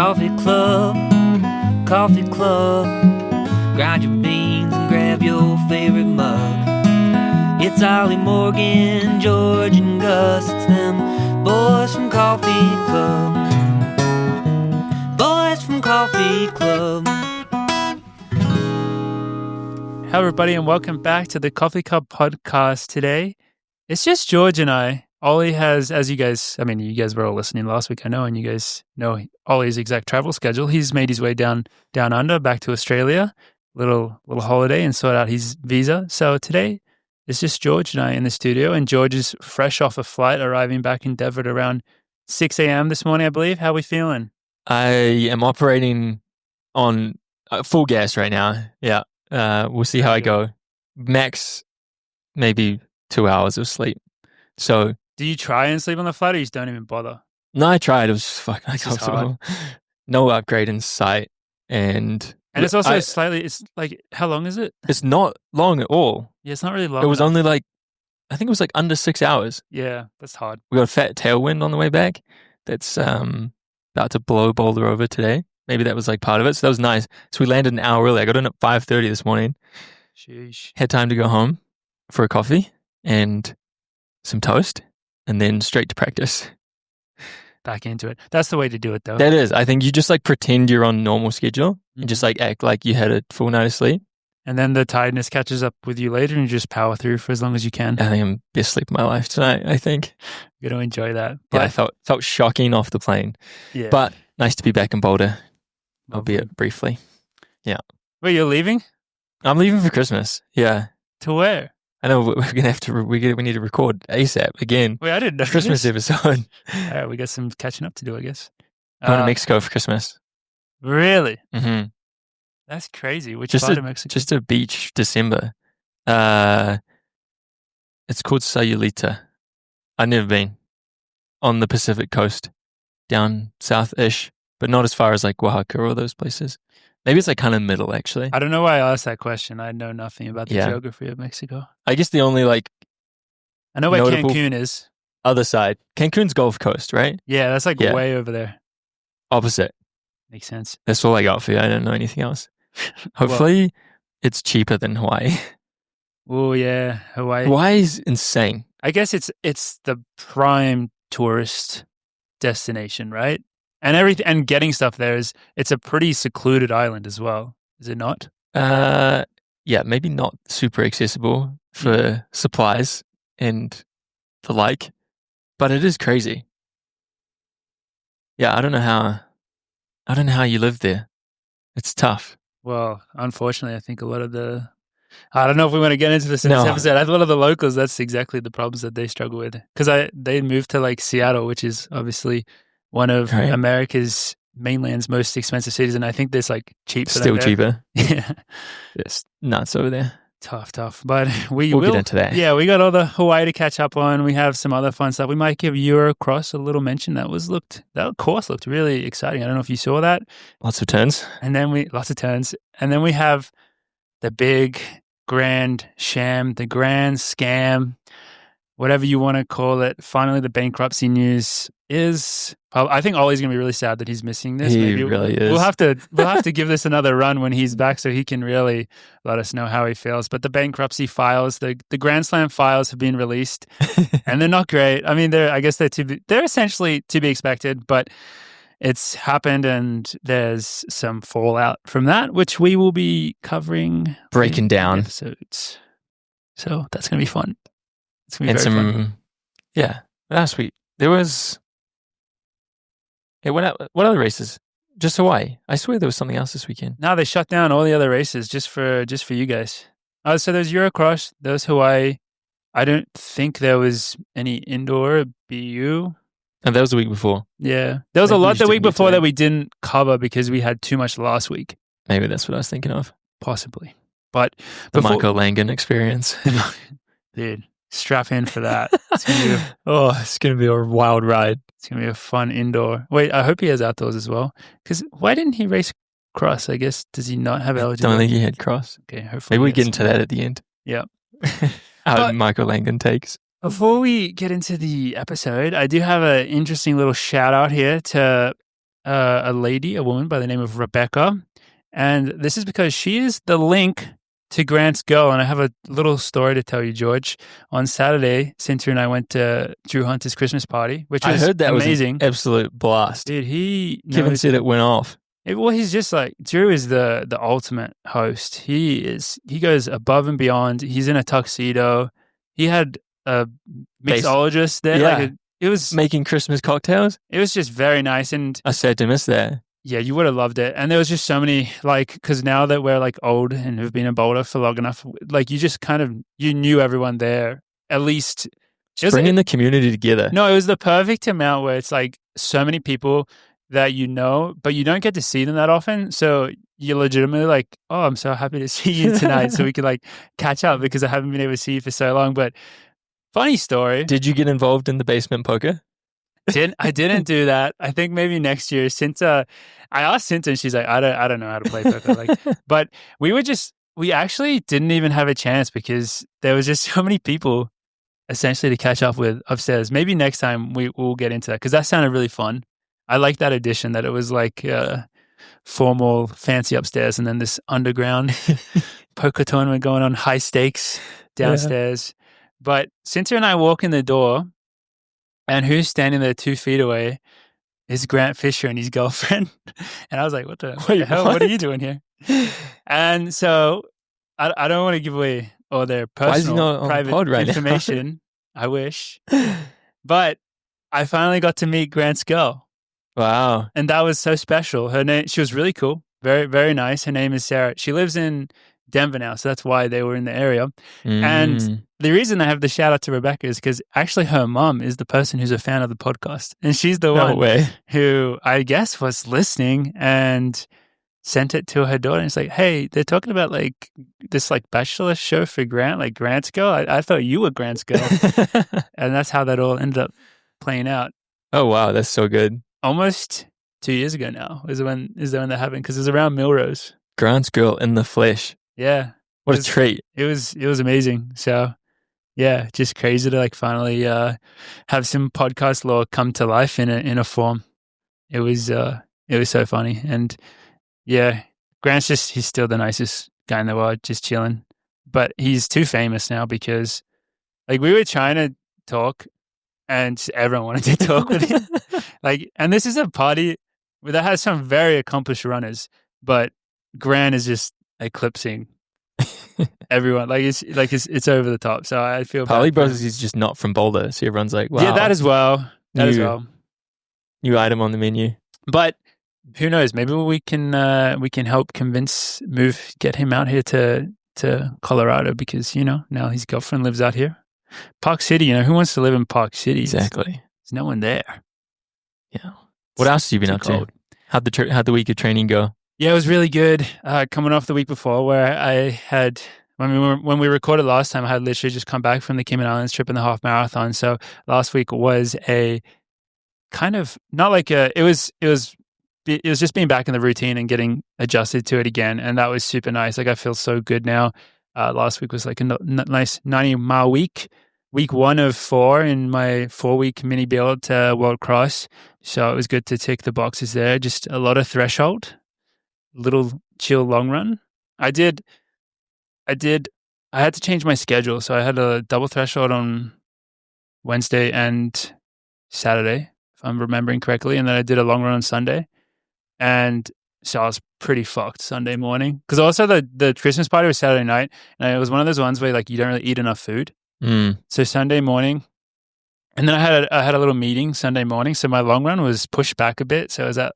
Coffee Club, Coffee Club. Grind your beans and grab your favorite mug. It's Ollie, Morgan, George, and Gus. It's them boys from Coffee Club. Boys from Coffee Club. Hello, everybody, and welcome back to the Coffee Club podcast. Today, it's just George and I. Ollie has, as you guys were all listening last week, I know, and you guys know Ollie's exact travel schedule. He's made his way down under, back to Australia, little holiday, and sort out his visa. So today, it's just George and I in the studio, and George is fresh off a flight, arriving back in Devon around 6 a.m. this morning, I believe. How are we feeling? I am operating on full gas right now. Yeah. We'll see how I go. Max, maybe 2 hours of sleep. So, do you try and sleep on the flight, or you just don't even bother? No, I tried. It was fucking uncomfortable. No upgrade in sight, and it's also it's like, how long is it? It's not long at all. Yeah, it's not really long. It was only I think it was under 6 hours. Yeah, that's hard. We got a fat tailwind on the way back. That's about to blow Boulder over today. Maybe that was part of it. So that was nice. So we landed an hour early. I got in at 5:30 this morning. Sheesh. Had time to go home for a coffee and some toast, and then straight to practice. Back into it. That's the way to do it, though. That is. I think you just pretend you're on normal schedule and just act like you had a full night of sleep. And then the tiredness catches up with you later and you just power through for as long as you can. I think I'm best sleep of my life tonight, I think. You're going to enjoy that. But yeah, I felt shocking off the plane. Yeah. But nice to be back in Boulder. Albeit briefly. Yeah. Wait, you're leaving? I'm leaving for Christmas. Yeah. To where? I know we're gonna have to. We need to record ASAP again. Wait, I didn't know Christmas episode. All right, we got some catching up to do, I guess. Going to Mexico for Christmas. Really? Mm-hmm. That's crazy. Which part of Mexico? Just a beach December. It's called Sayulita. I've never been. On the Pacific coast, down south-ish, but not as far as Oaxaca or those places. Maybe it's kind of middle, actually. I don't know why I asked that question. I know nothing about the geography of Mexico. I guess the only I know where Cancun is. Other side. Cancun's Gulf Coast, right? Yeah, that's way over there. Opposite. Makes sense. That's all I got for you. I don't know anything else. Hopefully it's cheaper than Hawaii. Oh, yeah. Hawaii's insane. I guess it's the prime tourist destination, right? And everything, and getting stuff there it's a pretty secluded island as well, is it not? Yeah, maybe not super accessible for supplies and the like, but it is crazy. Yeah, I don't know how you live there. It's tough. Well, unfortunately, I think a lot of I don't know if we want to get into this in this episode. I think a lot of the locals, that's exactly the problems that they struggle with. Because they moved to Seattle, which is obviously one of America's mainland's most expensive cities, and I think there's cheap. Still cheaper. Yeah, it's nuts over there. Tough. But we'll get into that. Yeah, we got all the Hawaii to catch up on. We have some other fun stuff. We might give Eurocross a little mention. That course looked really exciting. I don't know if you saw that. Lots of turns. Lots of turns, and then we have the big grand sham, the grand scam, whatever you want to call it. Finally, the bankruptcy news is. I think Ollie's going to be really sad that he's missing this. He really is. We'll have to give this another run when he's back, so he can really let us know how he feels. But the bankruptcy files, the Grand Slam files, have been released, and they're not great. I mean, they're essentially to be expected, but it's happened, and there's some fallout from that, which we will be covering, breaking down episodes. So that's going to be fun. It's going to be very fun. Yeah, last week there was. Hey, what other races? Just Hawaii. I swear there was something else this weekend. No, they shut down all the other races just for you guys. So there's Eurocross, there's Hawaii. I don't think there was any indoor BU. And that was the week before. Yeah. There was a lot the week before that we didn't cover because we had too much last week. Maybe that's what I was thinking of. Possibly. But the Michael Langen experience. Dude, strap in for that. It's going to be a wild ride. It's going to be a fun indoor. Wait, I hope he has outdoors as well. Because why didn't he race cross? I guess, does he not have eligibility? I don't think he had cross. Okay, hopefully. Maybe we get into that at the end. Yeah. How Michael Langen takes. Before we get into the episode, I do have an interesting little shout out here to a woman by the name of Rebecca. And this is because she is the link to Grant's girl. And I have a little story to tell you, George. On Saturday, Cynthia and I went to Drew Hunter's Christmas party, which was I heard that amazing. was an absolute blast. Dude, Kevin said it went off. He's just like, Drew is the ultimate host. He goes above and beyond. He's in a tuxedo. He had a mixologist there. Yeah. It was making Christmas cocktails. It was just very nice. And I sad to miss that. Yeah, you would have loved it. And there was just so many, like, because now that we're like old and have been in Boulder for long enough, like you just you knew everyone there. At least bringing the community together. No, it was the perfect amount where it's like so many people that you know, but you don't get to see them that often. So you're legitimately like, oh, I'm so happy to see you tonight. So we could like catch up because I haven't been able to see you for so long. But funny story. Did you get involved in the basement poker? I didn't do that. I think maybe next year. I asked Cinta and she's like, I don't know how to play poker. Like, but we actually didn't even have a chance because there was just so many people essentially to catch up with upstairs. Maybe next time we'll get into that because that sounded really fun. I like that addition that it was like formal, fancy upstairs and then this underground poker tournament going on, high stakes downstairs. Yeah. But Cynthia and I walk in the door and who's standing there 2 feet away is Grant Fisher and his girlfriend. And I was like, what the hell? What are you doing here? And so I don't want to give away all their personal, private information. I wish. But I finally got to meet Grant's girl. Wow. And that was so special. Her name, she was really cool. Very, very nice. Her name is Sarah. She lives in Denver now, so that's why they were in the area. And the reason I have the shout out to Rebecca is because actually her mom is the person who's a fan of the podcast. And she's the one who I guess was listening and sent it to her daughter. And it's like, hey, they're talking about like this like bachelor show for Grant, like Grant's girl. I thought you were Grant's girl. And that's how that all ended up playing out. Oh, wow. That's so good. Almost 2 years ago now is when that happened because it was around Milrose. Grant's girl in the flesh. Yeah. What a treat. It was amazing. So yeah, just crazy to like finally have some podcast lore come to life in a form. It was so funny. And yeah, Grant's he's still the nicest guy in the world, just chilling. But he's too famous now because like we were trying to talk and just everyone wanted to talk with him. Like, and this is a party that has some very accomplished runners, but Grant is just eclipsing everyone. Like it's over the top. So I feel Partly Brothers is just not from Boulder, so everyone's like, wow. Yeah, that as well. New item on the menu. But who knows? Maybe we can help get him out here to Colorado because now his girlfriend lives out here. Park City, who wants to live in Park City? Exactly. There's no one there. Yeah. What else have you been up to? How'd the week of training go? Yeah, it was really good. Coming off the week before where I had, when we recorded last time, I had literally just come back from the Cayman Islands trip and the half marathon. So last week was a kind of, not like it was just being back in the routine and getting adjusted to it again. And that was super nice. Like I feel so good now. Last week was like a nice 90-mile week. Week 1 of 4 in my 4-week mini build to World Cross. So it was good to tick the boxes there. Just a lot of threshold, little chill long run. I had to change my schedule. So I had a double threshold on Wednesday and Saturday, if I'm remembering correctly. And then I did a long run on Sunday. And so I was pretty fucked Sunday morning. Because also the Christmas party was Saturday night. And it was one of those ones where like you don't really eat enough food. So Sunday morning, and then I had a little meeting Sunday morning. So my long run was pushed back a bit. So I was at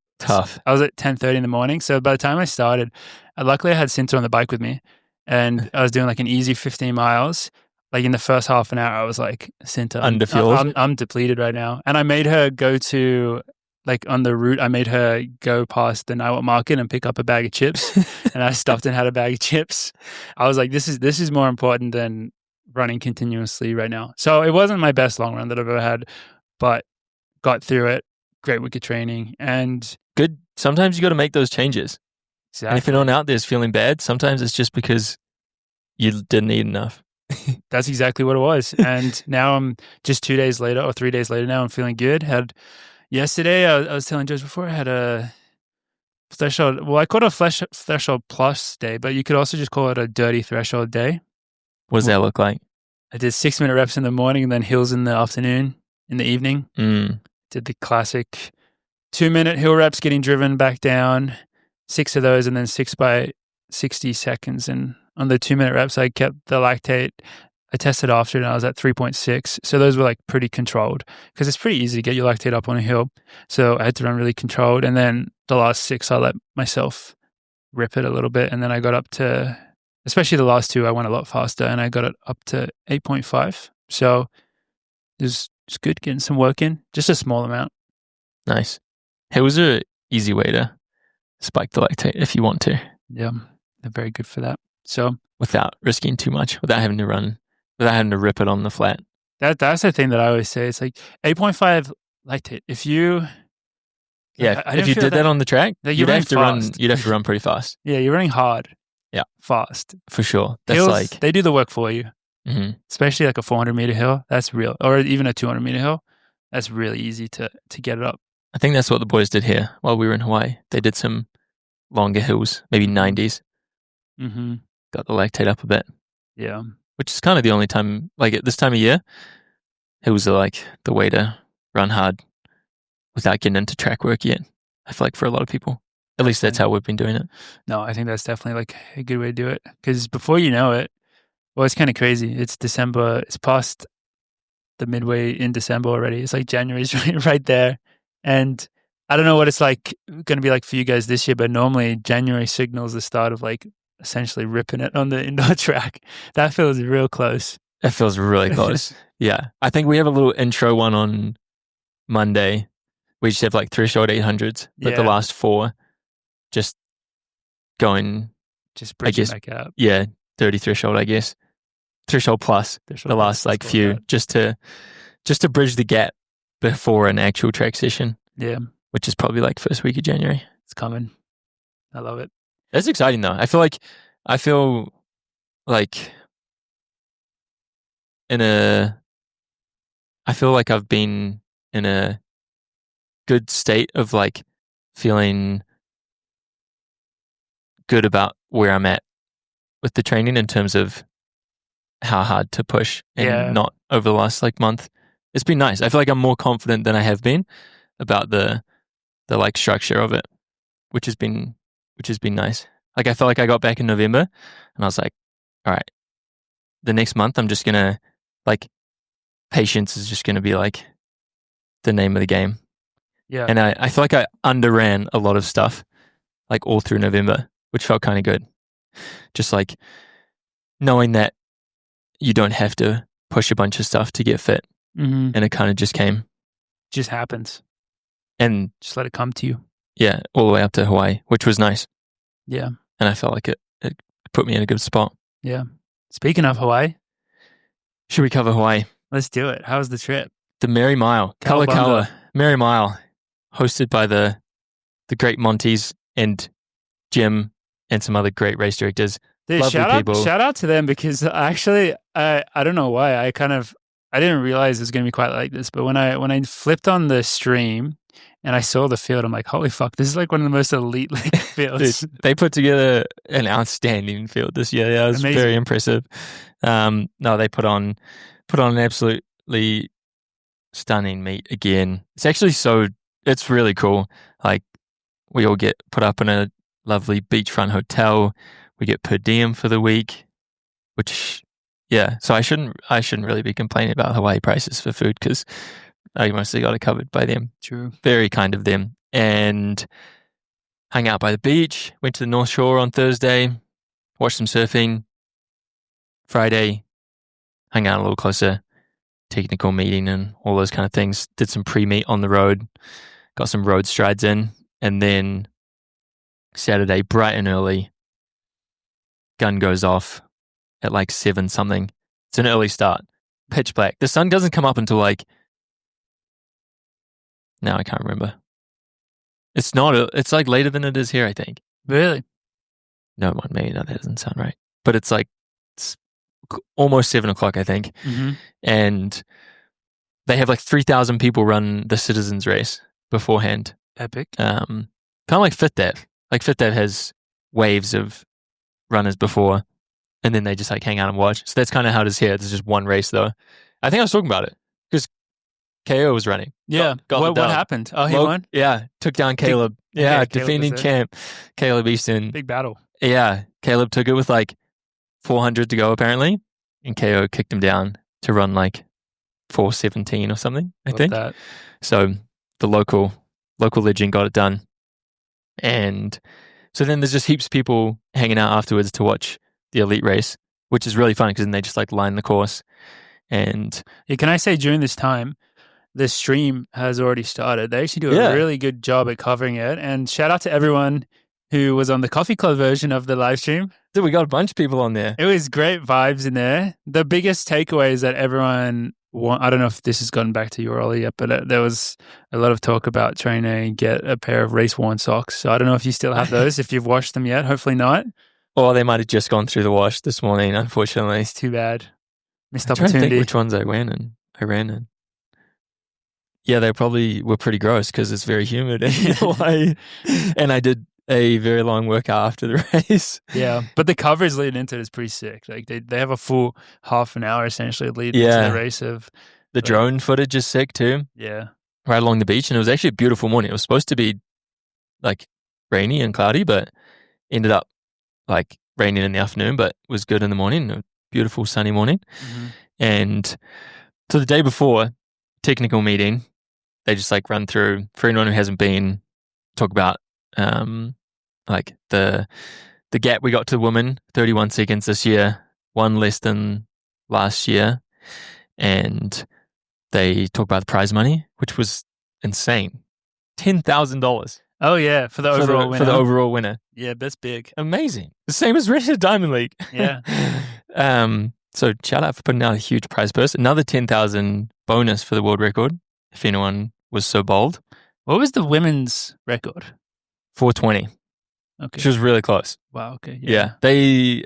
10:30 in the morning. So by the time I started, luckily I had Cinta on the bike with me, and I was doing like an easy 15 miles. Like in the first half an hour, I was like, Cinta, underfueled. I'm depleted right now, and I made her go to. Like on the route, I made her go past the Niwot Market and pick up a bag of chips, and I stopped and had a bag of chips. I was like, this is more important than running continuously right now. So it wasn't my best long run that I've ever had, but got through it. Great week of training and good. Sometimes you got to make those changes. Exactly. And if anyone out there is feeling bad, sometimes it's just because you didn't eat enough. That's exactly what it was. And now I'm just 2 days later or 3 days later now, I'm feeling good. Had Yesterday, I was telling George before I had a threshold. Well, I call it a threshold plus day, but you could also just call it a dirty threshold day. What does that look like? I did 6-minute reps in the morning and then hills in the afternoon, in the evening. Did the classic 2-minute hill reps, getting driven back down, 6 of those, and then 6 by 60 seconds. And on the 2-minute reps, I kept the lactate. I tested after and I was at 3.6. So those were like pretty controlled because it's pretty easy to get your lactate up on a hill. So I had to run really controlled. And then the last 6, I let myself rip it a little bit. And then I got up to, especially the last 2, I went a lot faster and I got it up to 8.5. So it's good getting some work in, just a small amount. Nice. Hey, was there an easy way to spike the lactate if you want to? Yeah, they're very good for that. So without risking too much, without having to rip it on the flat. That's the thing that I always say. It's like 8.5 lactate. If you if you did that on the track, you'd have to run pretty fast. Yeah, you're running hard. Yeah, fast for sure. That's Hills, they do the work for you. Mm-hmm. Especially like a 400-meter hill. That's real, or even a 200-meter hill. That's really easy to get it up. I think that's what the boys did here while we were in Hawaii. They did some longer hills, maybe 90s. Mm-hmm. Got the lactate up a bit. Yeah. Which is kind of the only time, like at this time of year, hills are like the way to run hard without getting into track work yet. I feel like for a lot of people. At least that's how we've been doing it. No, I think that's definitely like a good way to do it. Because before you know it, well, it's kind of crazy. It's December. It's past the midway in December already. It's like January's right there. And I don't know what it's like going to be like for you guys this year, but normally January signals the start of like essentially ripping it on the indoor track. That feels real close. That feels really close. Yeah. I think we have a little intro one on Monday. We just have like threshold 800s, but the last 4 just going, just bridging back up. Yeah. 30 threshold, I guess. Threshold plus the last like few, just to bridge the gap before an actual track session. Yeah. Which is probably like first week of January. It's coming. I love it. That's exciting though. I feel like I've been in a good state of like feeling good about where I'm at with the training in terms of how hard to push and not over the last like month. It's been nice. I feel like I'm more confident than I have been about the like structure of it, which has been nice. Like I felt like I got back in November and I was like, all right, the next month I'm just gonna like patience is just gonna be like the name of the game. Yeah. And I feel like I underran a lot of stuff like all through November, which felt kind of good. Just like knowing that you don't have to push a bunch of stuff to get fit. Mm-hmm. And it kind of just came. Just happens. And just let it come to you. Yeah, all the way up to Hawaii, which was nice. Yeah. And I felt like it put me in a good spot. Yeah. Speaking of Hawaii. Should we cover Hawaii? Let's do it. How was the trip? The Merry Mile. Kalakaua. Merry Mile. Hosted by the great Monties and Jim and some other great race directors. Dude, shout out to them because actually, I don't know why. I didn't realize it was going to be quite like this, but when I flipped on the stream and I saw the field, I'm like, holy fuck, this is like one of the most elite like fields. Dude, they put together an outstanding field this year. Yeah, it was amazing. Very impressive. No, they put on an absolutely stunning meet again. It's really cool. Like we all get put up in a lovely beachfront hotel. We get per diem for the week, which, yeah. So I shouldn't really be complaining about Hawaii prices for food because I mostly got it covered by them. True. Very kind of them. And hung out by the beach, went to the North Shore on Thursday, watched some surfing. Friday, hung out a little closer, technical meeting and all those kind of things. Did some pre-meet on the road, got some road strides in. And then Saturday, bright and early, gun goes off at like 7 something. It's an early start. Pitch black. The sun doesn't come up until like, now I can't remember. It's like later than it is here, I think. Really? No, maybe that doesn't sound right. But it's almost 7 o'clock, I think. Mm-hmm. And they have like 3,000 people run the Citizens Race, beforehand. Epic. Kind of like FitDev. Like FitDev has waves of runners before, and then they just like hang out and watch. So that's kind of how it is here. There's just one race though. I think I was talking about it because KO was running. Yeah. Got what the dub. happened? Oh, he won? Yeah, took down Caleb. Caleb defending was there. champ Caleb Easton. Big battle. Yeah, Caleb took it with like 400 to go apparently, and KO kicked him down to run like 4:17 or something. I Love think. that. So the local legend got it done, and so then there's just heaps of people hanging out afterwards to watch the elite race, which is really fun because then they just like line the course. And Yeah, can I say during this time, the stream has already started. They actually do a really good job at covering it. And shout out to everyone who was on the Coffee Club version of the live stream. dude, we got a bunch of people on there. It was great vibes in there. The biggest takeaway is that everyone, I don't know if this has gotten back to you, Ollie, yet, but there was a lot of talk about trying to get a pair of race-worn socks. So I don't know if you still have those, if you've washed them yet. Hopefully not. Or they might have just gone through the wash this morning, unfortunately. It's too bad. Missed I'm trying to think opportunity. which ones I ran in. Yeah, they probably were pretty gross because it's very humid in Hawaii. And I did a very long workout after the race. Yeah, but the coverage leading into it is pretty sick. Like they have a full half an hour essentially leading into the race of the drone footage is sick too. Yeah. Right along the beach, and it was actually a beautiful morning. It was supposed to be like rainy and cloudy, but ended up like raining in the afternoon, but was good in the morning. A beautiful sunny morning. Mm-hmm. And so the day before, technical meeting, they just like run through, for anyone who hasn't been, talk about like the gap we got to women, 31 seconds this year, one less than last year. And they talk about the prize money, which was insane. $10,000 Oh yeah, for the overall winner. For the overall winner. Yeah, that's big. Amazing. The same as Red Dead Diamond League. Yeah. So shout out for putting out a huge prize purse. Another 10,000 bonus for the world record, if anyone was so bold. What was the women's record? 420. Okay. She was really close. Wow, okay. Yeah. They,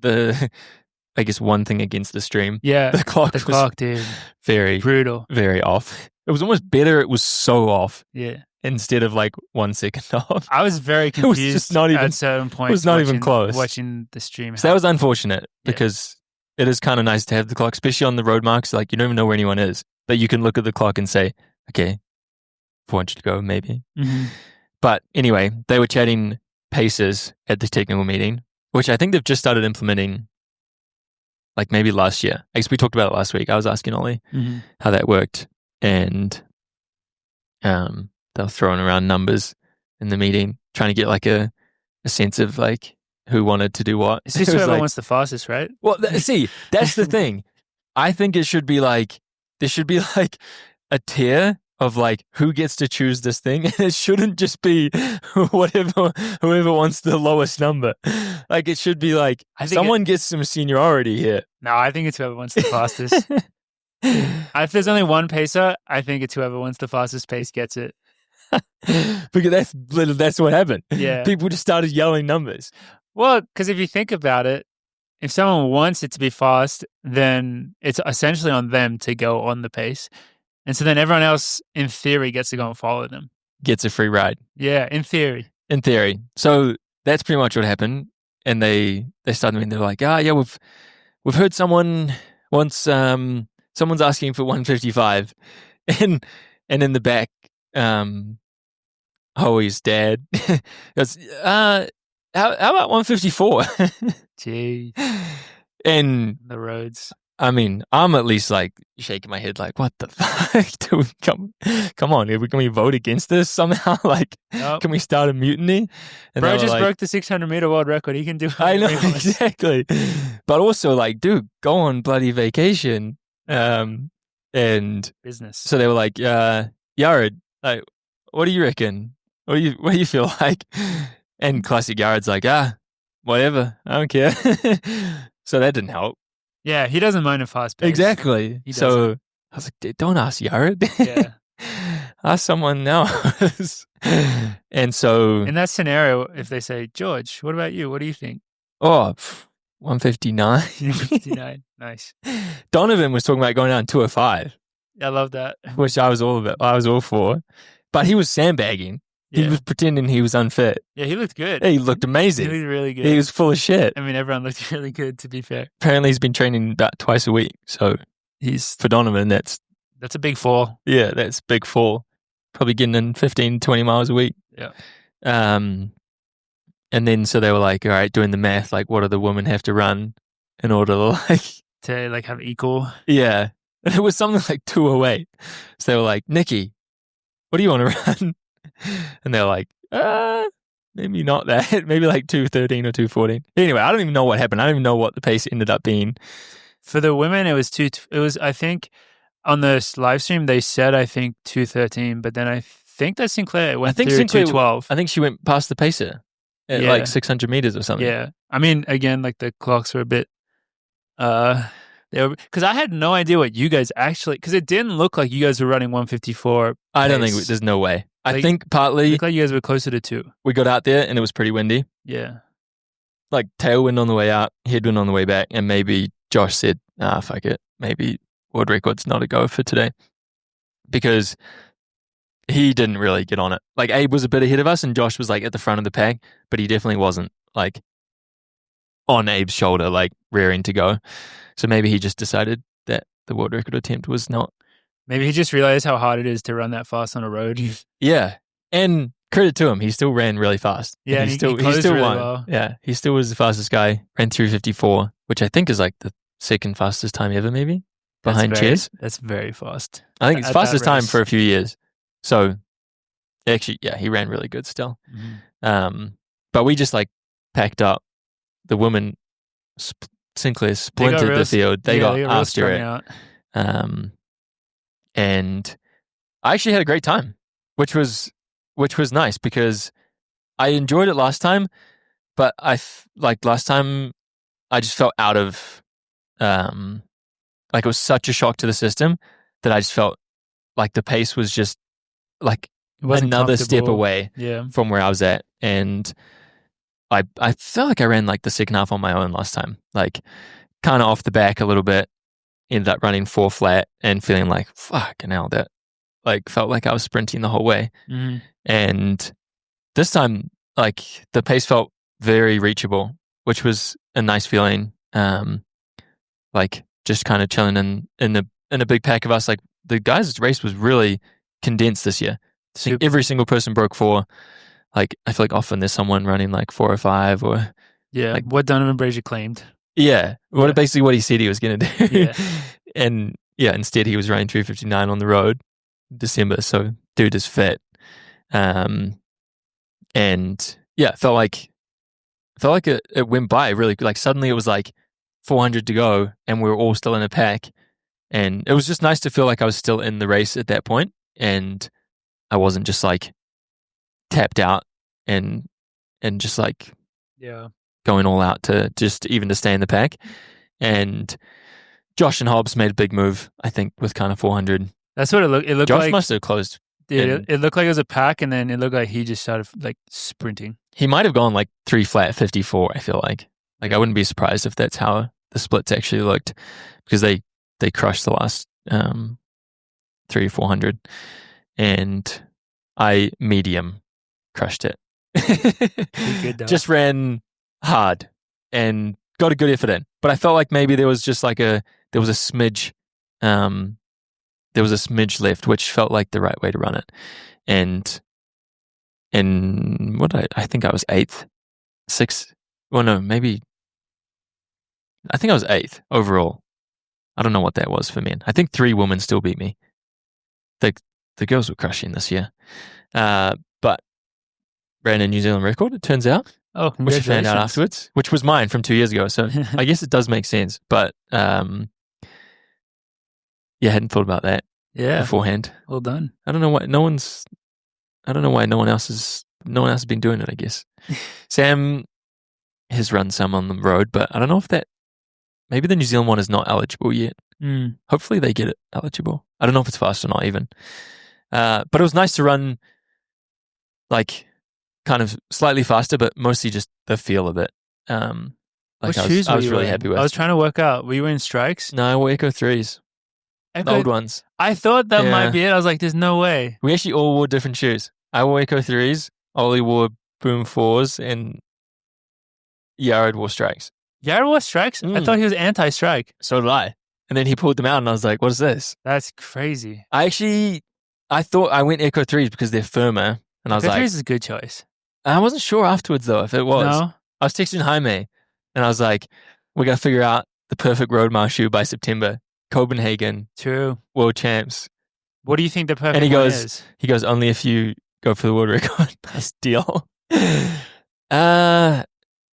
I guess one thing against the stream. Yeah. The clock was dude. very, Brutal. very off. It was almost better. It was so off. Yeah. Instead of like 1 second off. I was very confused. It was just not even, at certain points. It was not even close. Watching the stream. So that was unfortunate because it is kind of nice to have the clock, especially on the road marks. Like you don't even know where anyone is, but you can look at the clock and say, okay, 400 to go, maybe. Mm-hmm. But anyway, they were chatting paces at the technical meeting, which I think they've just started implementing like maybe last year. I guess we talked about it last week. I was asking Ollie how that worked, and they were throwing around numbers in the meeting, trying to get like a sense of like who wanted to do what. It's just whoever wants the fastest, right? Well, see, that's the thing. I think it should be like, there should be like a tier of like who gets to choose this thing. And it shouldn't just be whoever wants the lowest number. Like it should be like someone gets some seniority here. No, I think it's whoever wants the fastest. If there's only one pacer, I think it's whoever wants the fastest pace gets it. Because that's what happened. Yeah. People just started yelling numbers. Well, because if you think about it, if someone wants it to be fast, then it's essentially on them to go on the pace. And so then everyone else, in theory, gets to go and follow them. Gets a free ride. Yeah, in theory. In theory. So that's pretty much what happened. And they started, they're like, we've heard someone wants, someone's asking for 155. And in the back, Hoey's dad goes, how about 154? Gee. And the roads. I mean, I'm at least like shaking my head like, what the fuck? Dude, come on, can we vote against this somehow? Like, Can we start a mutiny? And bro just broke the 600-meter world record. He can do it. I know, exactly. But also like, dude, go on bloody vacation. And business. So they were like, Yared, like, what do you reckon? What do you feel like? And classic Yared's like, whatever, I don't care. So that didn't help. Yeah, he doesn't mind a fast pace. Exactly. So I was like, don't ask Yared. Yeah. Ask someone else. And so in that scenario, if they say, George, what about you? What do you think? Oh, 159. 159. Nice. Donovan was talking about going down 205. I love that. Which I was all for. but he was sandbagging. He Yeah. was pretending he was unfit. Yeah, he looked good. He looked amazing. He looked really good. He was full of shit. I mean, everyone looked really good, to be fair. Apparently, he's been training about twice a week. So he's for Donovan. That's a big fall. Yeah, that's big fall. Probably getting in 15, 20 miles a week. Yeah. And then so they were like, all right, doing the math, like what do the women have to run in order to To have equal. Yeah. And it was something like 2:08. So they were like, Nikki, what do you want to run? And they were like, maybe not that. Maybe like 2:13 or 2:14. Anyway, I don't even know what happened. I don't even know what the pace ended up being. For the women, it was I think on the live stream they said 2:13, but then I think that Sinclair went through 2:12. I think she went past the pacer at like 600 meters or something. Yeah. I mean, again, like the clocks were a bit because I had no idea what you guys actually, because it didn't look like you guys were running 154. I don't think there's no way. Like, I think partly it looked like you guys were closer to 2. we got out there and it was pretty windy. Yeah. Like tailwind on the way out, headwind on the way back, and maybe Josh said, fuck it. Maybe world record's not a go for today. Because he didn't really get on it. Like Abe was a bit ahead of us and Josh was like at the front of the pack, but he definitely wasn't like on Abe's shoulder, like rearing to go. So maybe he just decided that the world record attempt was not. Maybe he just realized how hard it is to run that fast on a road. Yeah. And credit to him, he still ran really fast. Yeah, and he still really won. well. Yeah, he still was the fastest guy. Ran 3:54, which I think is like the second fastest time ever, maybe behind Chess. That's very fast. I think it's fastest time for a few years. So actually, yeah, he ran really good still. Mm-hmm. But we just like packed up. The women, Sinclair splintered the field. They got after it. Out. And I actually had a great time, which was nice because I enjoyed it last time, but like last time I just felt out of, like it was such a shock to the system that I just felt like the pace was just like another step away from where I was at. And I felt like I ran like the second half on my own last time, like kind of off the back a little bit, ended up running 4 flat and feeling like, fucking hell, that like felt like I was sprinting the whole way. Mm-hmm. And this time, like the pace felt very reachable, which was a nice feeling. Like just kind of chilling in a big pack of us. Like the guys' race was really condensed this year. So every single person broke 4. Like I feel like often there's someone running like 4 or 5 or like what Donovan Brazier claimed. Yeah, basically what he said he was going to do. Yeah. And yeah, instead he was running 3:59 on the road December. So dude is fit. And yeah, felt like it went by really, like suddenly it was like 400 to go and we were all still in a pack. And it was just nice to feel like I was still in the race at that point and I wasn't just like tapped out and just like going all out to just even to stay in the pack. And Josh and Hobbs made a big move, I think, with kind of 400. That's what it looked. It looked Josh like must have closed. Dude, it looked like it was a pack, and then it looked like he just started like sprinting. He might have gone like 3 flat 54. I feel like I wouldn't be surprised if that's how the splits actually looked, because they crushed the last 3 or 400, and I medium crushed it. Just ran hard and got a good effort in, but I felt like maybe there was just like there was a smidge left, which felt like the right way to run it. And what I think I was 8th, 6th. Well, no, maybe I think I was 8th overall. I don't know what that was for men. I think 3 women still beat me. The girls were crushing this year, but ran a New Zealand record, it turns out. Oh, which I found out afterwards, which was mine from 2 years ago. So I guess it does make sense. But yeah, I hadn't thought about that beforehand. Well done. I don't know why no one else has been doing it, I guess. Sam has run some on the road, but I don't know if maybe the New Zealand one is not eligible yet. Hopefully they get it eligible. I don't know if it's fast or not even. But it was nice to run like kind of slightly faster, but mostly just the feel of it. Like I was really happy with. I was trying to work out. Were you in strikes? No, I wore Echo 3s. The old ones. I thought that Yeah. might be it. I was like, there's no way. We actually all wore different shoes. I wore Echo 3s, Ollie wore Boom 4s, and Yared wore Strikes. Yared wore Strikes? I thought he was anti-strike. So did I. And then he pulled them out and I was like, what is this? That's crazy. I thought I went Echo 3s because they're firmer. And I was Echo like, 3s is a good choice. I wasn't sure afterwards though if it was. No? I was texting Jaime and I was like, we got to figure out the perfect road mile shoe by September. Copenhagen, True. world champs. What do you think the perfect And he one goes, is? only if you go for the world record. Nice deal.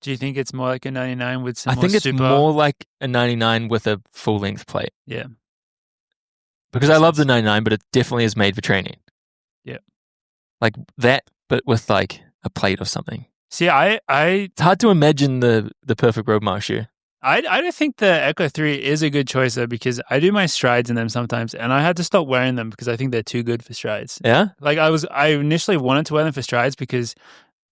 Do you think it's more like a 99 with some I more think it's super? more like a 99 with a full length plate. Yeah. Because I love the 99, but it definitely is made for training. Yeah. Like that, but with like a plate or something. See, I It's hard to imagine the perfect road mile shoe. I don't think the Echo 3 is a good choice though, because I do my strides in them sometimes and I had to stop wearing them because I think they're too good for strides. Yeah? Like I initially wanted to wear them for strides because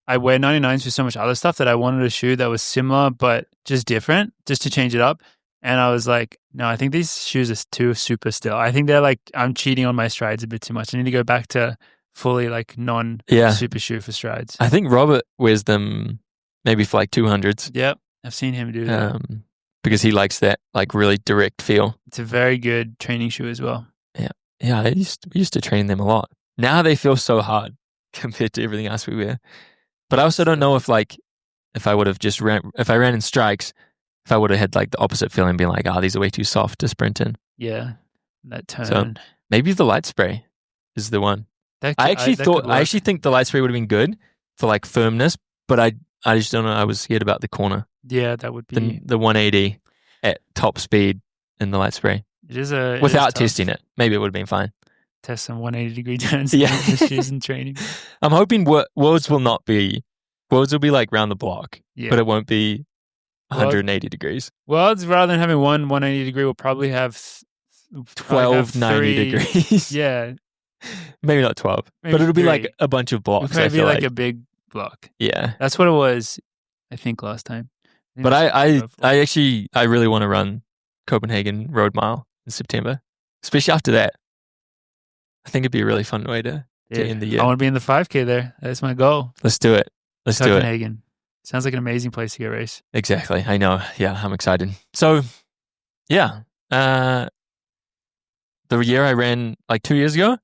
I wear 99s for so much other stuff that I wanted a shoe that was similar but just different, just to change it up. And I was like, no, I think these shoes are too super still. I think they're like, I'm cheating on my strides a bit too much. I need to go back to fully like non-super shoe for strides. I think Robert wears them maybe for like 200s. Yep. I've seen him do that. Because he likes that like really direct feel. It's a very good training shoe as well. Yeah, we used to train them a lot. Now they feel so hard compared to everything else we wear. But I also don't know if I would have just if I ran in Strikes, if I would have had like the opposite feeling, being like, these are way too soft to sprint in. Yeah, that turn. So maybe the light spray is the one. I actually think the light spray would have been good for like firmness, but I just don't know. I was scared about the corner. Yeah, that would be The 180 at top speed in the light spray. It is without testing it. Maybe it would have been fine. Test some 180-degree turns. Yeah, the shoes in training. I'm hoping Worlds will be like round the block, but it won't be 180 degrees. Worlds, rather than having one 180-degree, will probably have 12 90 degrees. Yeah, maybe not 12, maybe but it'll be 3. like a bunch of blocks. It'll be like a big block. Yeah, that's what it was. I think last time. But I really want to run Copenhagen Road Mile in September, especially after that. I think it'd be a really fun way to end the year. I want to be in the 5K there. That's my goal. Let's do it. Copenhagen. Sounds like an amazing place to go race. Exactly. I know. Yeah, I'm excited. So, yeah. The year I ran like 2 years ago,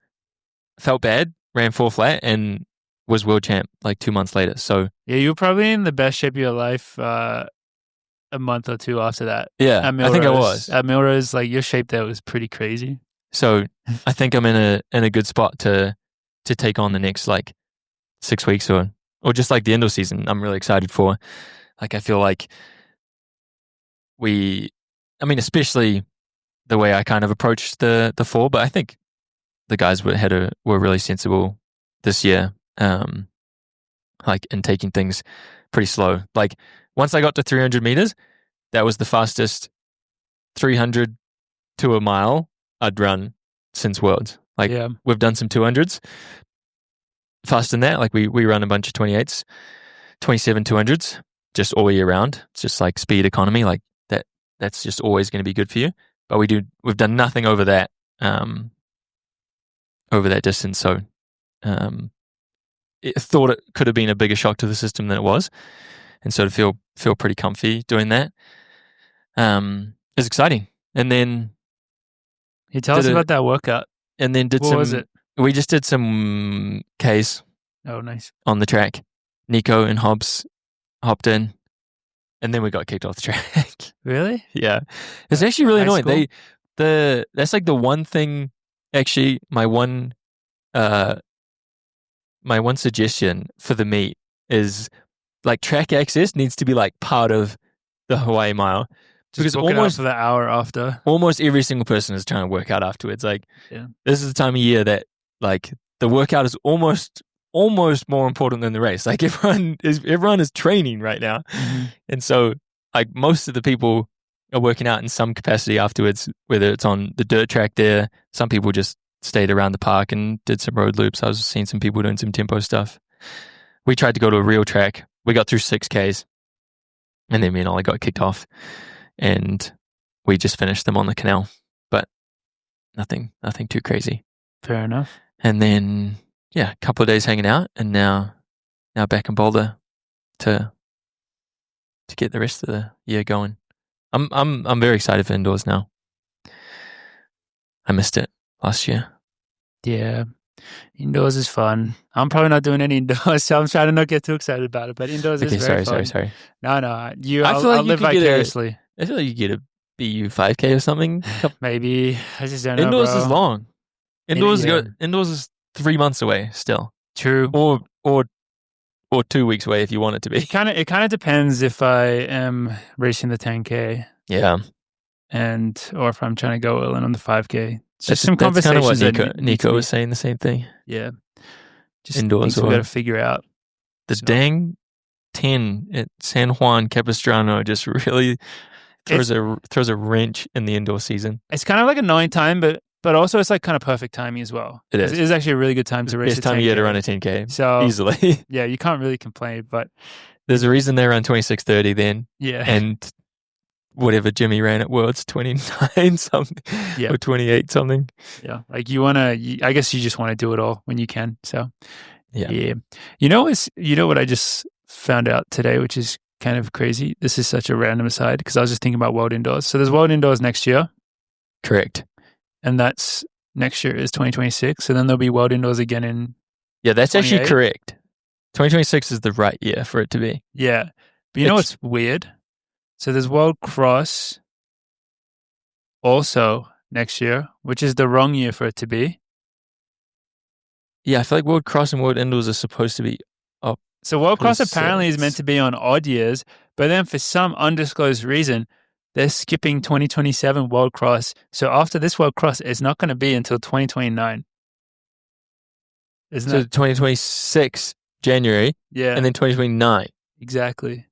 felt bad, ran 4 flat, and was world champ like 2 months later. So yeah, you were probably in the best shape of your life a month or two after that. Yeah, I think I was. At Milrose, like your shape there was pretty crazy. So I think I'm in a good spot to take on the next like 6 weeks or just like the indoor season. I'm really excited for. Like I feel like especially the way I kind of approached the fall, but I think the guys were really sensible this year. Like in taking things pretty slow. Like once I got to 300 meters, that was the fastest 300 to a mile I'd run since Worlds. Like we've done some 200s faster than that. Like we run a bunch of 28s, 27 200s just all year round. It's just like speed economy. Like that's just always going to be good for you. But we've done nothing over that distance. So it thought it could have been a bigger shock to the system than it was, and so to feel pretty comfy doing that is exciting. And then you tell us about that workout. And then what was it? We just did some Ks. Oh, nice. On the track. Nico and Hobbs hopped in, and then we got kicked off the track. Really? Yeah. It's actually really annoying. That's like the one thing. Actually, my one suggestion for the meet is like track access needs to be like part of the Hawaii Mile. Just because almost for the hour after, almost every single person is trying to work out afterwards. Like, this is the time of year that like the workout is almost more important than the race. Like everyone is training right now, and so like most of the people are working out in some capacity afterwards. Whether it's on the dirt track there, some people just stayed around the park and did some road loops. I was seeing some people doing some tempo stuff. We tried to go to a real track. We got through 6Ks, and then me and Ollie got kicked off. And we just finished them on the canal. But nothing too crazy. Fair enough. And then, a couple of days hanging out, and now back in Boulder to get the rest of the year going. I'm very excited for indoors now. I missed it last year. Yeah. Indoors is fun. I'm probably not doing any indoors, so I'm trying to not get too excited about it. But indoors is very fun. Sorry. No. I feel like I'll you live could get vicariously. I feel like you get a BU 5K or something. Maybe. I just don't know, Indoors bro. is long. Indoors Yeah. Indoors is 3 months away still, True. or 2 weeks away if you want it to be. It kind of depends if I am racing the 10K. Yeah, or if I'm trying to go all in on the 5K. It's just that's kind of what conversations Nico was saying. The same thing. Yeah. Just Indoors things we or- got to figure out. The So- dang 10 at San Juan Capistrano just really throws a wrench in the indoor season. It's kind of like annoying time, but also it's like kind of perfect timing as well. It is. It is actually a really good time to race Best a time 10K. of year to run a 10K So easily. yeah, you can't really complain. But There's a reason they run 26:30 then, yeah, and whatever Jimmy ran at Worlds 29 something Yeah. or 28 something. yeah, like I guess you just want to do it all when you can. So Yeah. You know what I just found out today, which is kind of crazy. This is such a random aside because I was just thinking about World Indoors. So there's World Indoors next year, Correct. and that's next year is 2026. And then there'll be World Indoors again in Yeah, that's actually 28? correct. 2026 is the right year for it to be. yeah. But you know It's- what's weird? So there's World Cross also next year, which is the wrong year for it to be. Yeah, I feel like World Cross and World Indoors are supposed to be So World Cross Opposites. apparently is meant to be on odd years, but then for some undisclosed reason, they're skipping 2027 World Cross. So after this World Cross, it's not going to be until 2029. Isn't so that? 2026 January Yeah, and then 2029. exactly.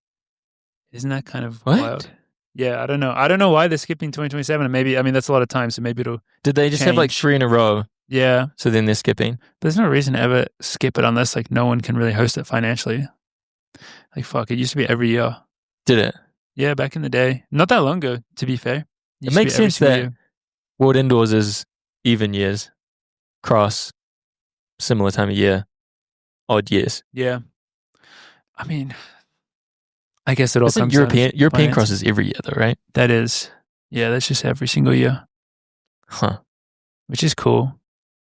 Isn't that kind of What? wild? Yeah, I don't know. I don't know why they're skipping 2027. And maybe, I mean, that's a lot of time. So maybe it'll, Did they just have like Change. 3 in a row? yeah. So then they're skipping. But there's no reason to ever skip it unless like no one can really host it financially. Like, fuck, it used to be every year. Did it? Yeah, back in the day. Not that long ago, to be fair. It makes sense that World Indoors is even years, Cross, similar time of year, odd years. Yeah. I mean, I guess it all Isn't comes European down to finance. Cross is every year though, right? That is. Yeah, that's just every single year, Huh. which is cool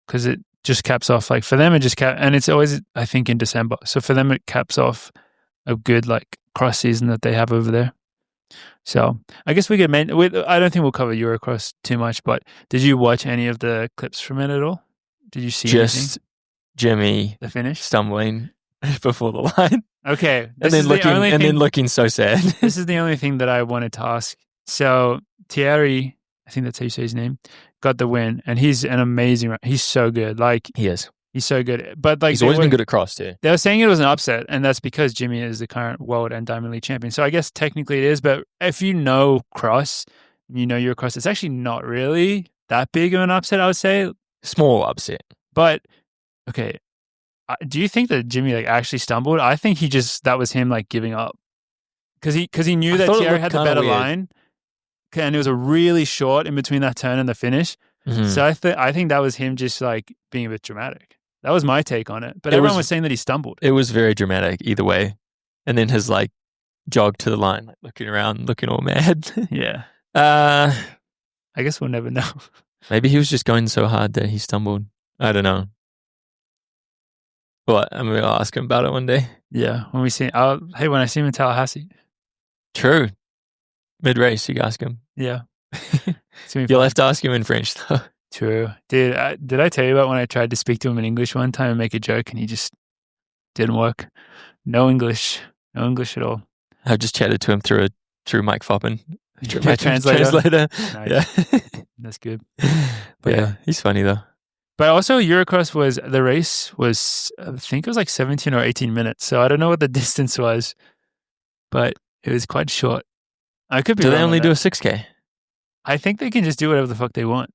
because it just caps off. Like for them, it just and it's always, I think, in December. So for them, it caps off a good like cross season that they have over there. So I guess we could, I don't think we'll cover Eurocross too much, but did you watch any of the clips from it at all? Did you see anything? Just Jimmy The finish? stumbling before the line. Okay. And then looking so sad. This is the only thing that I wanted to ask. So Thierry, I think that's how you say his name, got the win, and he's an amazing. He's so good. Like He is. he's so good. But like He's always been good at cross too. They were saying it was an upset, and that's because Jimmy is the current world and Diamond League champion. So I guess technically it is. But if you know cross, you know your cross. It's actually not really that big of an upset, I would say. Small upset. But okay, do you think that Jimmy like actually stumbled? I think that was him like giving up because he knew I that thought it Thierry looked had the kinda better weird. line, and it was a really short in between that turn and the finish. Mhm. So I think that was him just like being a bit dramatic. That was my take on it. But It everyone was- was saying that he stumbled. It was very dramatic either way. And then his like jog to the line, like looking around, looking all mad. Yeah, uh I guess we'll never know. maybe he was just going so hard that he stumbled. I don't know. Well, I mean, I'll ask him about it one day. Yeah, when I see him in Tallahassee. True. Mid race, you can ask him. Yeah, it's gonna be You'll fun. have to ask him in French though. True, dude. Did I tell you about when I tried to speak to him in English one time and make a joke, and he just didn't work? No English at all. I just chatted to him through Mike Foppen. My translator. Nice. Yeah. That's good. But Yeah. yeah, he's funny though. But also, Eurocross the race was, I think it was like 17 or 18 minutes. So I don't know what the distance was, but it was quite short. I could be Do they wrong on only do a that. 6K? I think they can just do whatever the fuck they want.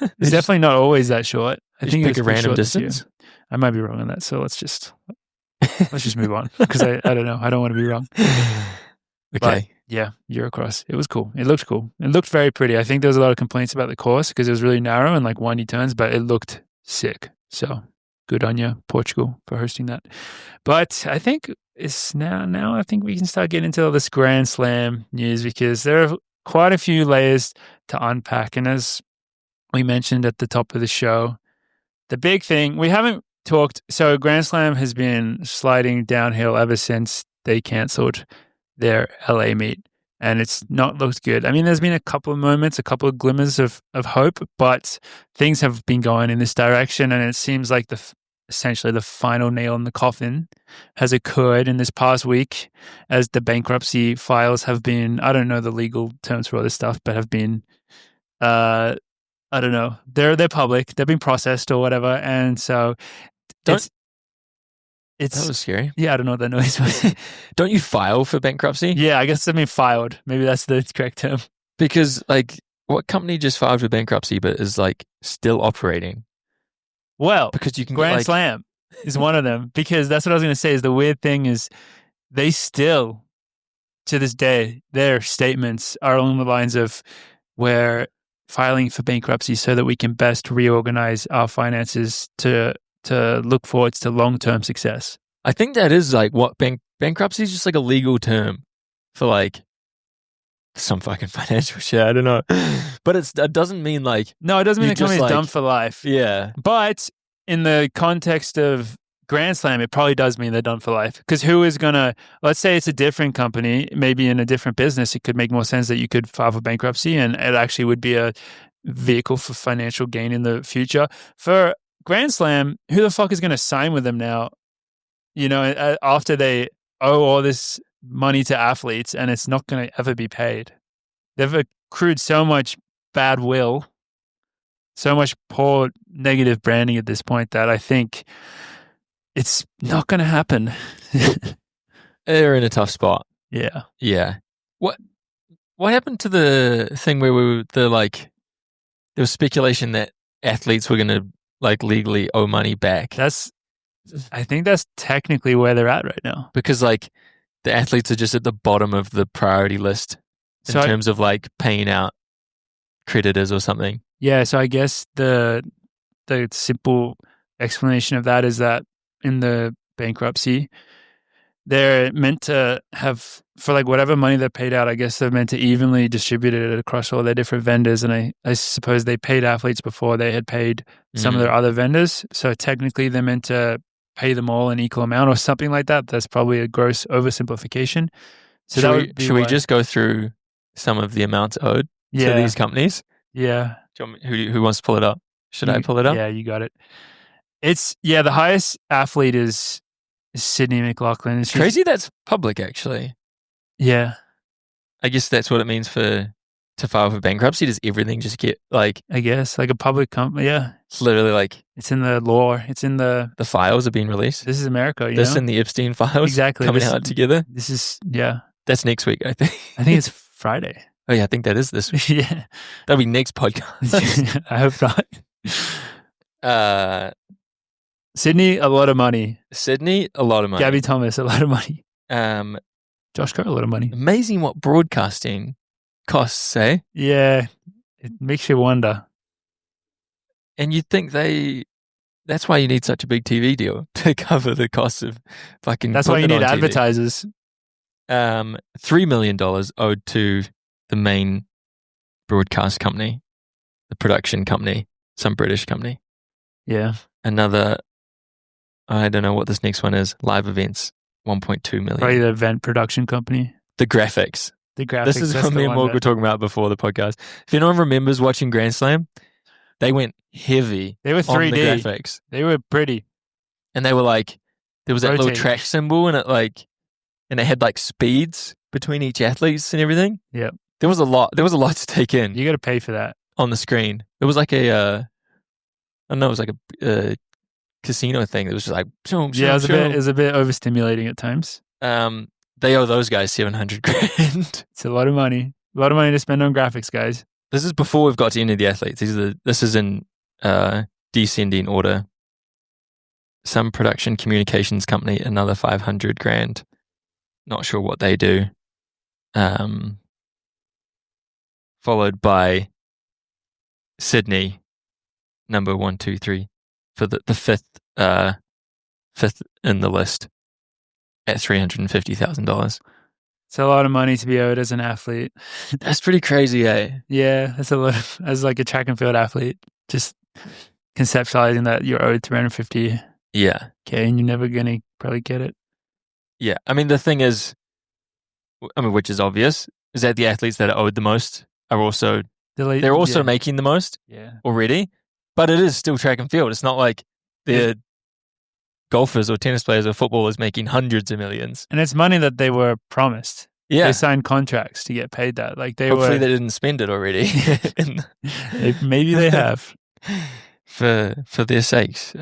It's Just- definitely not always that short. I just think pick it's a pretty random short this year. distance. I might be wrong on that. So let's just move on because I don't know. I don't want to be wrong. Okay. Yeah, Eurocross. It was cool. It looked cool. It looked very pretty. I think there was a lot of complaints about the course because it was really narrow and like windy turns, but it looked sick. So good on you, Portugal, for hosting that. But I think it's now I think we can start getting into all this Grand Slam news because there are quite a few layers to unpack. And as we mentioned at the top of the show, the big thing, we haven't talked, so Grand Slam has been sliding downhill ever since they cancelled their LA meet, and it's not looked good. I mean, there's been a couple of moments, a couple of glimmers of hope, but things have been going in this direction, and it seems like essentially the final nail in the coffin has occurred in this past week as the bankruptcy files have been, I don't know the legal terms for all this stuff, but have been, I don't know, they're public, they've been processed or whatever, and so that was scary. Yeah, I don't know what that noise was. Don't you file for bankruptcy? Yeah, I guess I mean filed. Maybe that's the correct term. Because like, what company just filed for bankruptcy but is like still operating? Well, because you can Grand Slam is one of them. Because that's what I was going to say. Is the weird thing is they still, to this day, their statements are along the lines of we're filing for bankruptcy so that we can best reorganize our finances to look forward to long-term success. I think that is like what bankruptcy is, just like a legal term for like some fucking financial shit. I don't know. But it doesn't mean like... No, it doesn't mean the company's done for life. Yeah. But in the context of Grand Slam, it probably does mean they're done for life. Because who is going to... Let's say it's a different company, maybe in a different business, it could make more sense that you could file for bankruptcy and it actually would be a vehicle for financial gain in the future. For Grand Slam, who the fuck is going to sign with them now? You know, after they owe all this money to athletes and it's not going to ever be paid. They've accrued so much bad will, so much poor negative branding at this point that I think it's not going to happen. They're in a tough spot. Yeah. Yeah. What happened to the thing where there was speculation that athletes were going to like legally owe money back? I think that's technically where they're at right now. Because like the athletes are just at the bottom of the priority list in terms of like paying out creditors or something. Yeah, so I guess the simple explanation of that is that in the bankruptcy, they're meant to have, for like whatever money they're paid out, I guess they're meant to evenly distribute it across all their different vendors. And I suppose they paid athletes before they had paid some of their other vendors. So technically they're meant to pay them all an equal amount or something like that. That's probably a gross oversimplification. So should we just go through some of the amounts owed to these companies? Yeah. Who wants to pull it up? Should I pull it up? Yeah, you got it. The highest athlete is Sydney McLaughlin. It's crazy that's public, actually. Yeah. I guess that's what it means to file for bankruptcy. Does everything just get like... I guess, like a public company, yeah. It's literally like... It's in the law. It's in the... The files are being released. This is America, This and the Epstein files exactly coming out together. This is, yeah. That's next week, I think. I think it's Friday. Oh, yeah, I think that is this week. Yeah. That'll be next podcast. I hope not. Sydney, a lot of money. Sydney, a lot of money. Gabby Thomas, a lot of money. Josh Kerr, a lot of money. Amazing what broadcasting costs, eh? Yeah, it makes you wonder. And you'd think that's why you need such a big TV deal to cover the costs of fucking... That's why you need advertisers. $3 million owed to the main broadcast company, the production company, some British company. Yeah. Another, I don't know what this next one is, live events, 1.2 million. Probably the event production company. The graphics. This is what me and Morgan were talking about before the podcast. If anyone remembers watching Grand Slam, they went heavy. They were 3D. On the graphics. They were pretty. And they were like, there was that little track symbol and it had like speeds between each athletes and everything. Yep. There was a lot to take in. You got to pay for that. On the screen. It was like I don't know, it was like a casino thing. It was just like, it was a bit overstimulating at times. They owe those guys $700,000. It's a lot of money. A lot of money to spend on graphics, guys. This is before we've got to any of the athletes. This is in descending order. Some production communications company, another $500,000. Not sure what they do. followed by Sydney, number 1, 2, 3, for the fifth in the list at $350,000. It's a lot of money to be owed as an athlete. That's pretty crazy, eh? Yeah, that's a lot as like a track and field athlete. Just conceptualizing that you're owed $350K Yeah. and you're never going to probably get it. Yeah. I mean, the thing is, which is obvious, is that the athletes that are owed the most are also, they're also making the most already, but it is still track and field. It's not like the golfers or tennis players or footballers making hundreds of millions. And it's money that they were promised. Yeah. They signed contracts to get paid that. Like Hopefully they didn't spend it already. Maybe they have. For their sakes.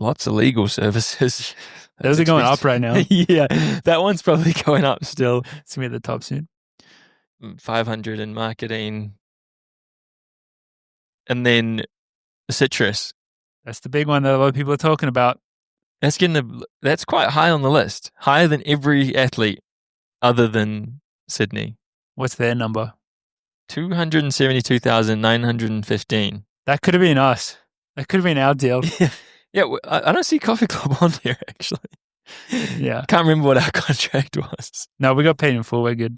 Lots of legal services. Those are going up right now. Yeah, that one's probably going up still. It's going to be at the top soon. 500 in marketing. And then citrus. That's the big one that a lot of people are talking about. That's quite high on the list. Higher than every athlete other than Sydney. What's their number? 272,915. That could have been us. That could have been our deal. Yeah, I don't see Coffee Club on there, actually. Yeah. Can't remember what our contract was. No, we got paid in full. We're good.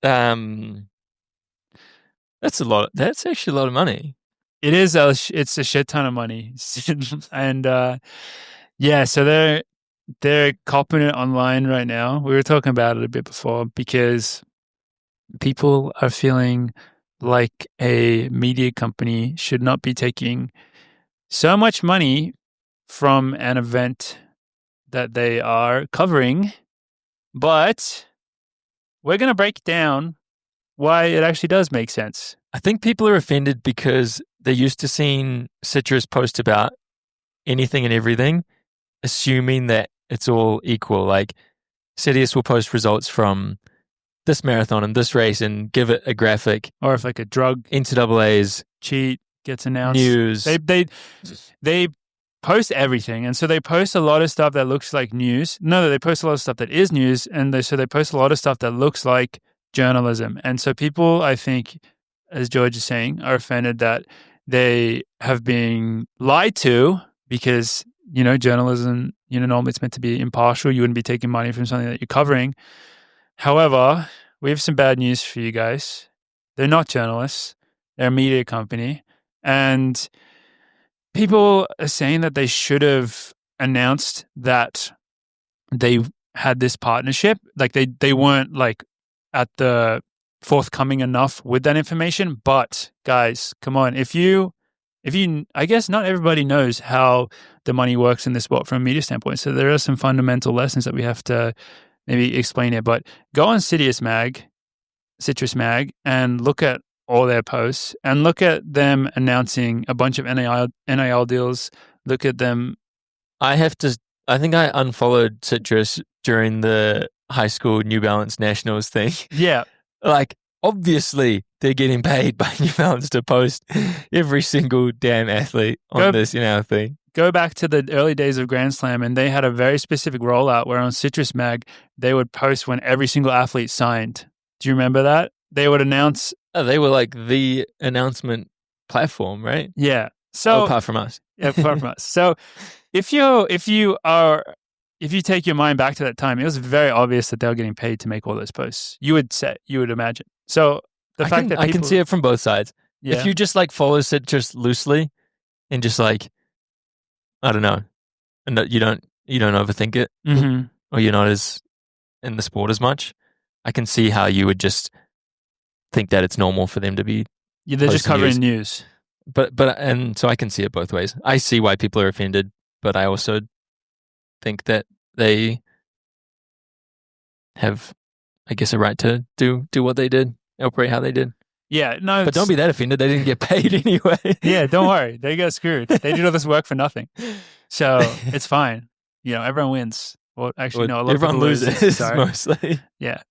That's a lot. That's actually a lot of money. It is. It's a shit ton of money. And yeah, so they're copping it online right now. We were talking about it a bit before because people are feeling like a media company should not be taking so much money from an event that they are covering, but we're going to break down why it actually does make sense. I think people are offended because they're used to seeing Citrus post about anything and everything, assuming that it's all equal. Like, Citius will post results from this marathon and this race and give it a graphic. Or if like a drug NCAA's cheat gets announced. News. They post everything. And so they post a lot of stuff that looks like news. No, they post a lot of stuff that is news. And they post a lot of stuff that looks like journalism. And so people, I think, as George is saying, are offended that they have been lied to because, journalism, normally it's meant to be impartial. You wouldn't be taking money from something that you're covering. However, we have some bad news for you guys. They're not journalists. They're a media company. And people are saying that they should have announced that they had this partnership. Like they weren't like at the forthcoming enough with that information. But guys, come on. If you, I guess not everybody knows how the money works in this sport from a media standpoint. So there are some fundamental lessons that we have to maybe explain it. But go on Citrus Mag, and look at all their posts and look at them announcing a bunch of NIL deals. Look at them. I think I unfollowed Citrus during the high school New Balance Nationals thing. Yeah. Like, obviously they're getting paid by New Balance to post every single damn athlete on this thing. Go back to the early days of Grand Slam, and they had a very specific rollout where on Citrus Mag, they would post when every single athlete signed. Do you remember that? They would announce. Oh, they were like the announcement platform, right? Yeah. So apart from us. Yeah, apart from us. So if you take your mind back to that time, it was very obvious that they were getting paid to make all those posts. You would imagine. So the fact that I can see it from both sides. Yeah. If you just like follow Citrus loosely and just like, I don't know, and you don't overthink it, or you're not as in the sport as much, I can see how you would just think that it's normal for them to be. Yeah, they're just covering news. But and so I can see it both ways. I see why people are offended, but I also think that they have, I guess, a right to do what they did, operate how they did. Yeah, no. But don't be that offended. They didn't get paid anyway. Yeah, don't worry. They got screwed. They did all this work for nothing. So it's fine. Everyone wins. Well, actually, no. A lot everyone of loses mostly. Yeah.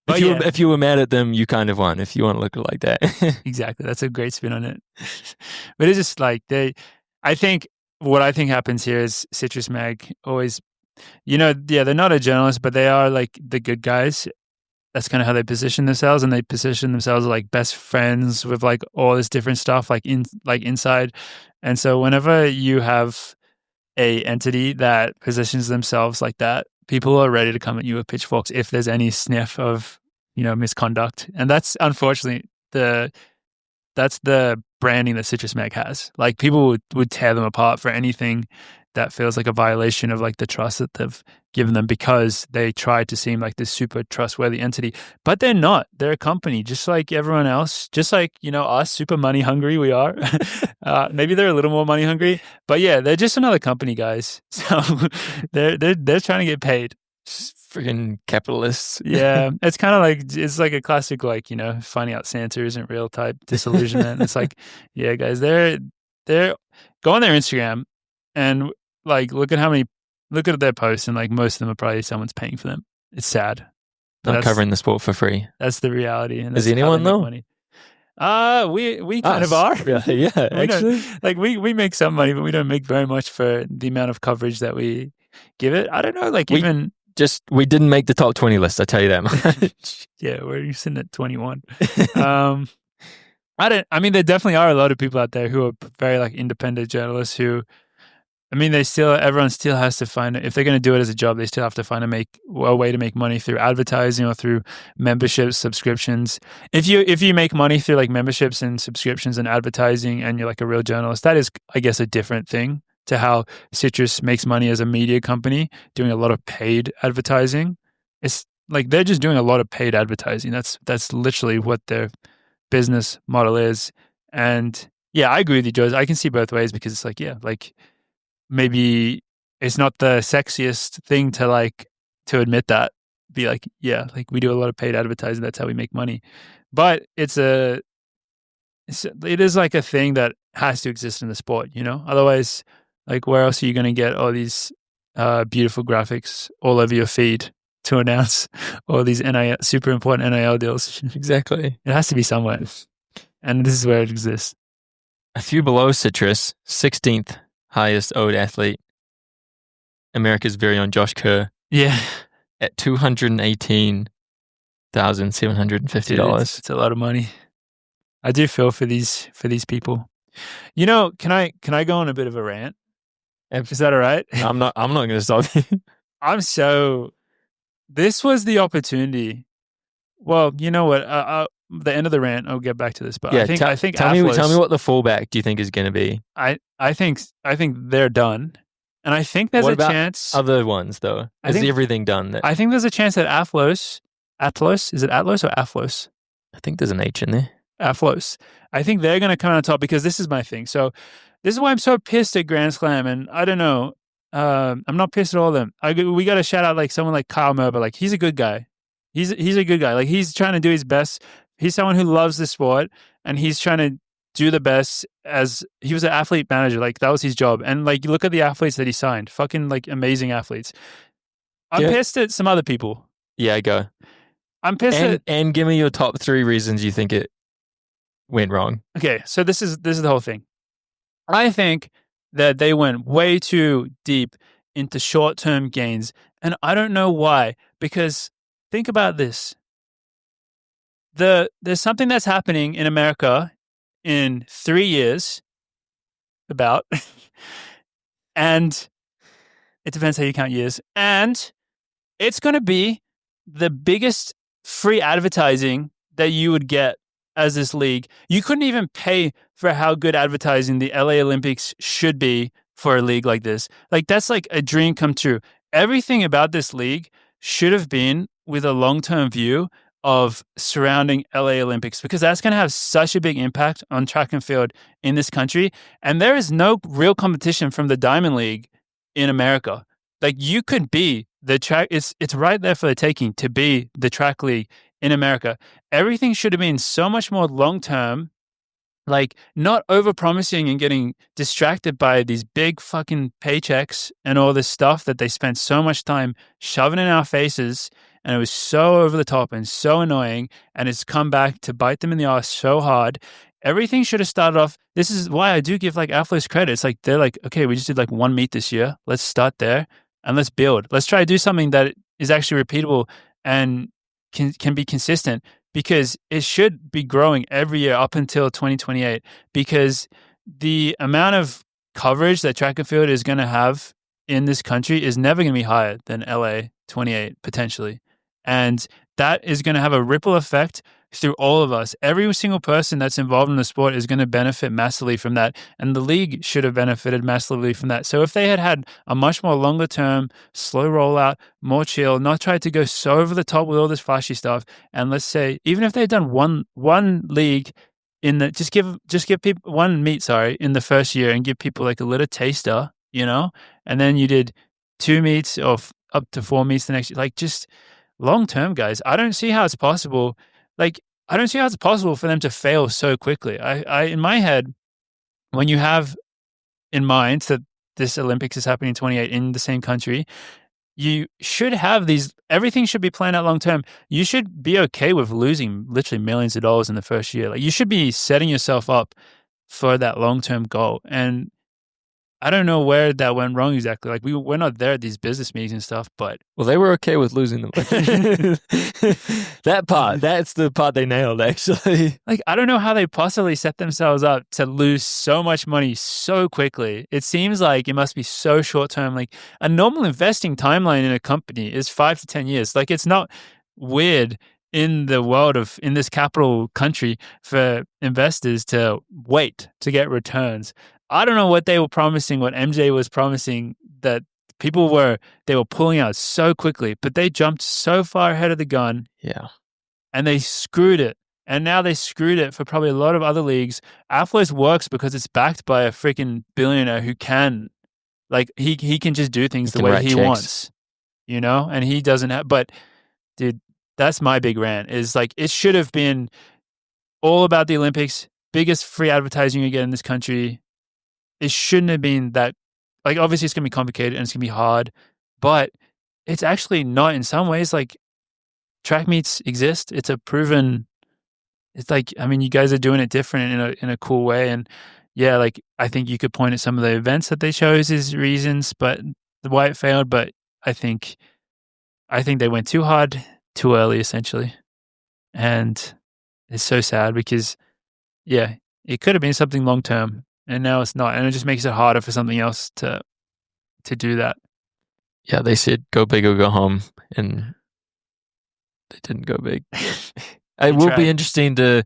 But if you were mad at them, you kind of won. If you want to look at it like that. Exactly. That's a great spin on it. But it's just like I think what I think happens here is Citrus Mag always they're not a journalist, but they are like the good guys. That's kind of how they position themselves, and they position themselves as like best friends with like all this different stuff like inside. And so whenever you have a entity that positions themselves like that, people are ready to come at you with pitchforks if there's any sniff of misconduct. And that's unfortunately that's the branding that Citrus Mag has. Like people would tear them apart for anything that feels like a violation of like the trust that they've given them, because they tried to seem like this super trustworthy entity, but they're not. They're a company just like everyone else, just like, us, super money hungry we are. Maybe they're a little more money hungry, but yeah, they're just another company, guys. So they're trying to get paid. Freaking capitalists. Yeah, it's kind of like, it's like a classic, like, finding out Santa isn't real type disillusionment. It's like, yeah, guys, they're go on their Instagram and like look at their posts, and like most of them are probably someone's paying for them. It's sad. Not covering the sport for free. That's the reality. And is anyone though? Money. We kind of are. Yeah, actually, like we make some money, but we don't make very much for the amount of coverage that we give it. I don't know, like we didn't make the top 20 list, I tell you that much. Yeah, we're sitting at 21. There definitely are a lot of people out there who are very like independent journalists who, everyone still has to find, if they're going to do it as a job, they still have to find a way to make money through advertising or through memberships, subscriptions. If you make money through like memberships and subscriptions and advertising, and you're like a real journalist, that is, I guess, a different thing to how Citrus makes money as a media company, doing a lot of paid advertising. It's like they're just doing a lot of paid advertising. That's literally what their business model is. And yeah, I agree with you, George. I can see both ways, because it's like, yeah, like maybe it's not the sexiest thing to admit that. Be like, yeah, like we do a lot of paid advertising. That's how we make money. But it is like a thing that has to exist in the sport, Otherwise, like where else are you going to get all these beautiful graphics all over your feed to announce all these super important NIL deals? Exactly. It has to be somewhere. And this is where it exists. A few below Citrus, 16th highest owed athlete, America's very own Josh Kerr. Yeah. At $218,750. It's a lot of money. I do feel for these people. Can I go on a bit of a rant? Is that all right? I'm not going to stop you. This was the opportunity. Well, you know what? The end of the rant, I'll get back to this. But yeah, I think tell me what the fallback do you think is going to be? I think they're done, and I think there's a chance. Other ones though, is everything done? I think there's a chance that Atlos, is it Atlos or Aflos? I think there's an H in there. Aflos. I think they're going to come on top, because this is my thing. So this is why I'm so pissed at Grand Slam, and I don't know. I'm not pissed at all of them. We got to shout out like someone like Kyle Merber. Like he's a good guy. He's a good guy. Like he's trying to do his best. He's someone who loves the sport, and he's trying to do the best. As he was an athlete manager, like that was his job. And like you look at the athletes that he signed, fucking like amazing athletes. I'm pissed at some other people. Yeah, go. I'm pissed and give me your top 3 reasons you think it went wrong. Okay, so this is the whole thing. I think that they went way too deep into short-term gains, and I don't know why. Because think about this. There's something that's happening in America in 3 years, about, and it depends how you count years, and it's going to be the biggest free advertising that you would get as this league. You couldn't even pay for how good advertising the LA Olympics should be for a league like this. Like that's like a dream come true. Everything about this league should have been with a long-term view of surrounding LA Olympics, because that's going to have such a big impact on track and field in this country. And there is no real competition from the Diamond League in America. Like you could be the track, it's right there for the taking to be the track league in America. Everything should have been so much more long-term, like not over-promising and getting distracted by these big fucking paychecks and all this stuff that they spent so much time shoving in our faces. And it was so over the top and so annoying, and it's come back to bite them in the ass so hard. Everything should have started off. This is why I do give like athletes credit. It's like they're like, okay, we just did like one meet this year. Let's start there. and let's build. Let's try to do something that is actually repeatable and can be consistent, because it should be growing every year up until 2028, because the amount of coverage that track and field is going to have in this country is never going to be higher than LA 28 potentially. And that is going to have a ripple effect through all of us. Every single person that's involved in the sport is going to benefit massively from that. And the league should have benefited massively from that. So if they had a much more longer term, slow rollout, more chill, not try to go so over the top with all this flashy stuff. And let's say, even if they'd done one league in the, just give people one meet, in the first year, and give people like a little taster, and then you did 2 meets or up to 4 meets the next year. Like, just long term, guys, I don't see how it's possible. Like, I don't see how it's possible for them to fail so quickly. I in my head, when you have in mind that this Olympics is happening in 28 in the same country, you should have everything should be planned out long term. You should be okay with losing literally millions of dollars in the first year. Like, you should be setting yourself up for that long term goal. And I don't know where that went wrong exactly. Like, we're not there at these business meetings and stuff, but... Well, they were okay with losing them. That part, that's the part they nailed, actually. Like, I don't know how they possibly set themselves up to lose so much money so quickly. It seems like it must be so short-term. Like, a normal investing timeline in a company is 5 to 10 years. Like, it's not weird in the world in this capital country for investors to wait to get returns. I don't know what they were promising, what MJ was promising, that they were pulling out so quickly, but they jumped so far ahead of the gun. Yeah. And they screwed it. And now they screwed it for probably a lot of other leagues. Athlos works because it's backed by a freaking billionaire who can, like, he can just do things the way he wants, and he doesn't have, but dude, that's my big rant, is like, it should have been all about the Olympics, biggest free advertising you get in this country. It shouldn't have been that, like, obviously it's going to be complicated and it's going to be hard, but it's actually not in some ways. Like, track meets exist. It's it's like, I mean, you guys are doing it different in a cool way. And yeah, like, I think you could point at some of the events that they chose as reasons, but why it failed. But I think they went too hard, too early, essentially. And it's so sad because, yeah, it could have been something long term. And now it's not. And it just makes it harder for something else to do that. Yeah, they said go big or go home, and they didn't go big. It will be interesting to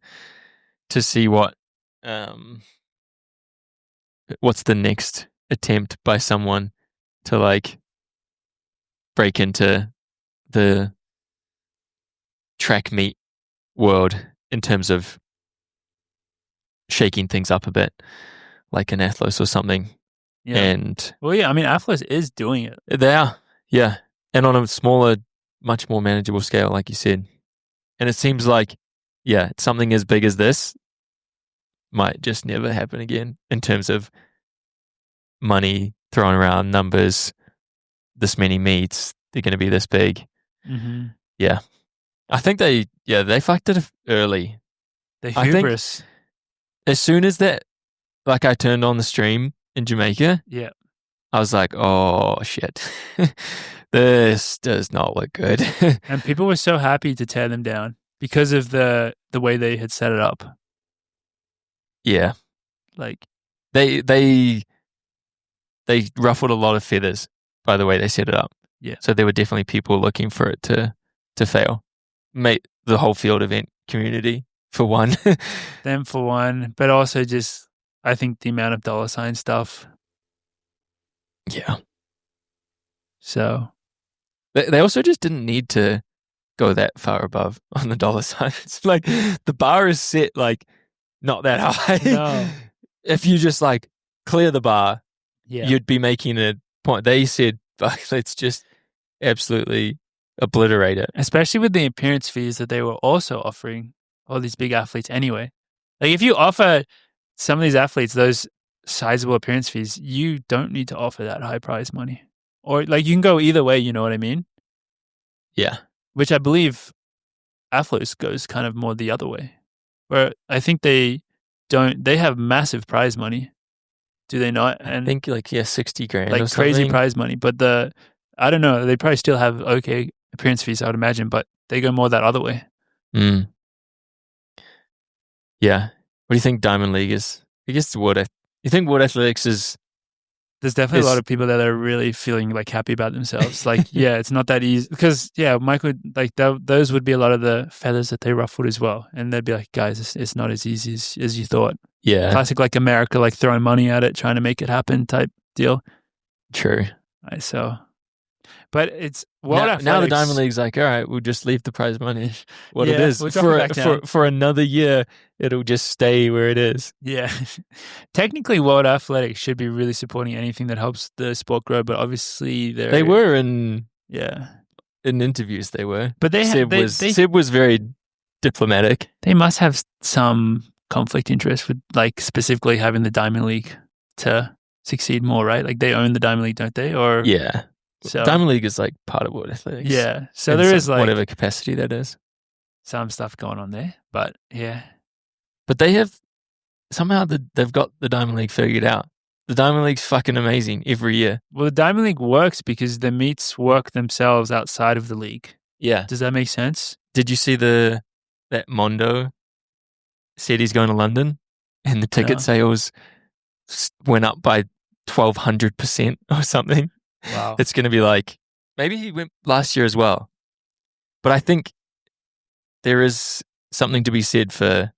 see what's the next attempt by someone to, like, break into the track meet world in terms of shaking things up a bit, like an Athlos or something. Yeah. And well, yeah, I mean, Athlos is doing it. They are, yeah. And on a smaller, much more manageable scale, like you said. And it seems like, yeah, something as big as this might just never happen again in terms of money thrown around, numbers, this many meets, they're going to be this big. Mm-hmm. Yeah. I think they fucked it early. The hubris. I think as soon as that, like, I turned on the stream in Jamaica, yeah, I was like, oh, shit. This does not look good. And people were so happy to tear them down because of the way they had set it up. Yeah. Like, they ruffled a lot of feathers by the way they set it up. Yeah. So there were definitely people looking for it to fail. Mate, the whole field event community, for one. Them for one, but also just, I think, the amount of dollar sign stuff. Yeah. So they also just didn't need to go that far above on the dollar signs. Like, the bar is set, like, not that high. No. If you just, like, clear the bar, yeah, you'd be making a point. They said, let's just absolutely obliterate it. Especially with the appearance fees that they were also offering all these big athletes anyway. Like, if you offer some of these athletes those sizable appearance fees, you don't need to offer that high prize money. Or, like, you can go either way, you know what I mean? Yeah. Which I believe Athlos goes kind of more the other way. Where I think they have massive prize money. Do they not? And I think, like, 60 grand like or crazy something. prize money. But the I don't know. They probably still have okay appearance fees, I would imagine, but they go more that other way. Mm. Yeah. What do you think Diamond League is? I guess you think World Athletics is... There's definitely a lot of people that are really feeling like happy about themselves. Like, yeah, it's not that easy because, yeah, Michael, like those would be a lot of the feathers that they ruffled as well. And they'd be like, guys, it's not as easy as you thought. Yeah. Classic like America, like throwing money at it, trying to make it happen type deal. True. Right, so, but it's now the Diamond League's like, all right, we'll just leave the prize money what it is. We'll drop it back down. For another year, it'll just stay where it is. Yeah. Technically, World Athletics should be really supporting anything that helps the sport grow, but obviously they were in interviews. They were, but Seb was very diplomatic. They must have some conflict interest with like specifically having the Diamond League to succeed more, right? Like they own the Diamond League, don't they? Or yeah. So Diamond League is like part of World Athletics. Yeah. So there is like whatever capacity that is. Some stuff going on there. But yeah. But they have somehow they've got the Diamond League figured out. The Diamond League's fucking amazing every year. Well, the Diamond League works because the meets work themselves outside of the league. Yeah. Does that make sense? Did you see that Mondo said he's going to London and the ticket sales went up by 1,200% or something? Wow. It's going to be like, maybe he went last year as well. But I think there is something to be said for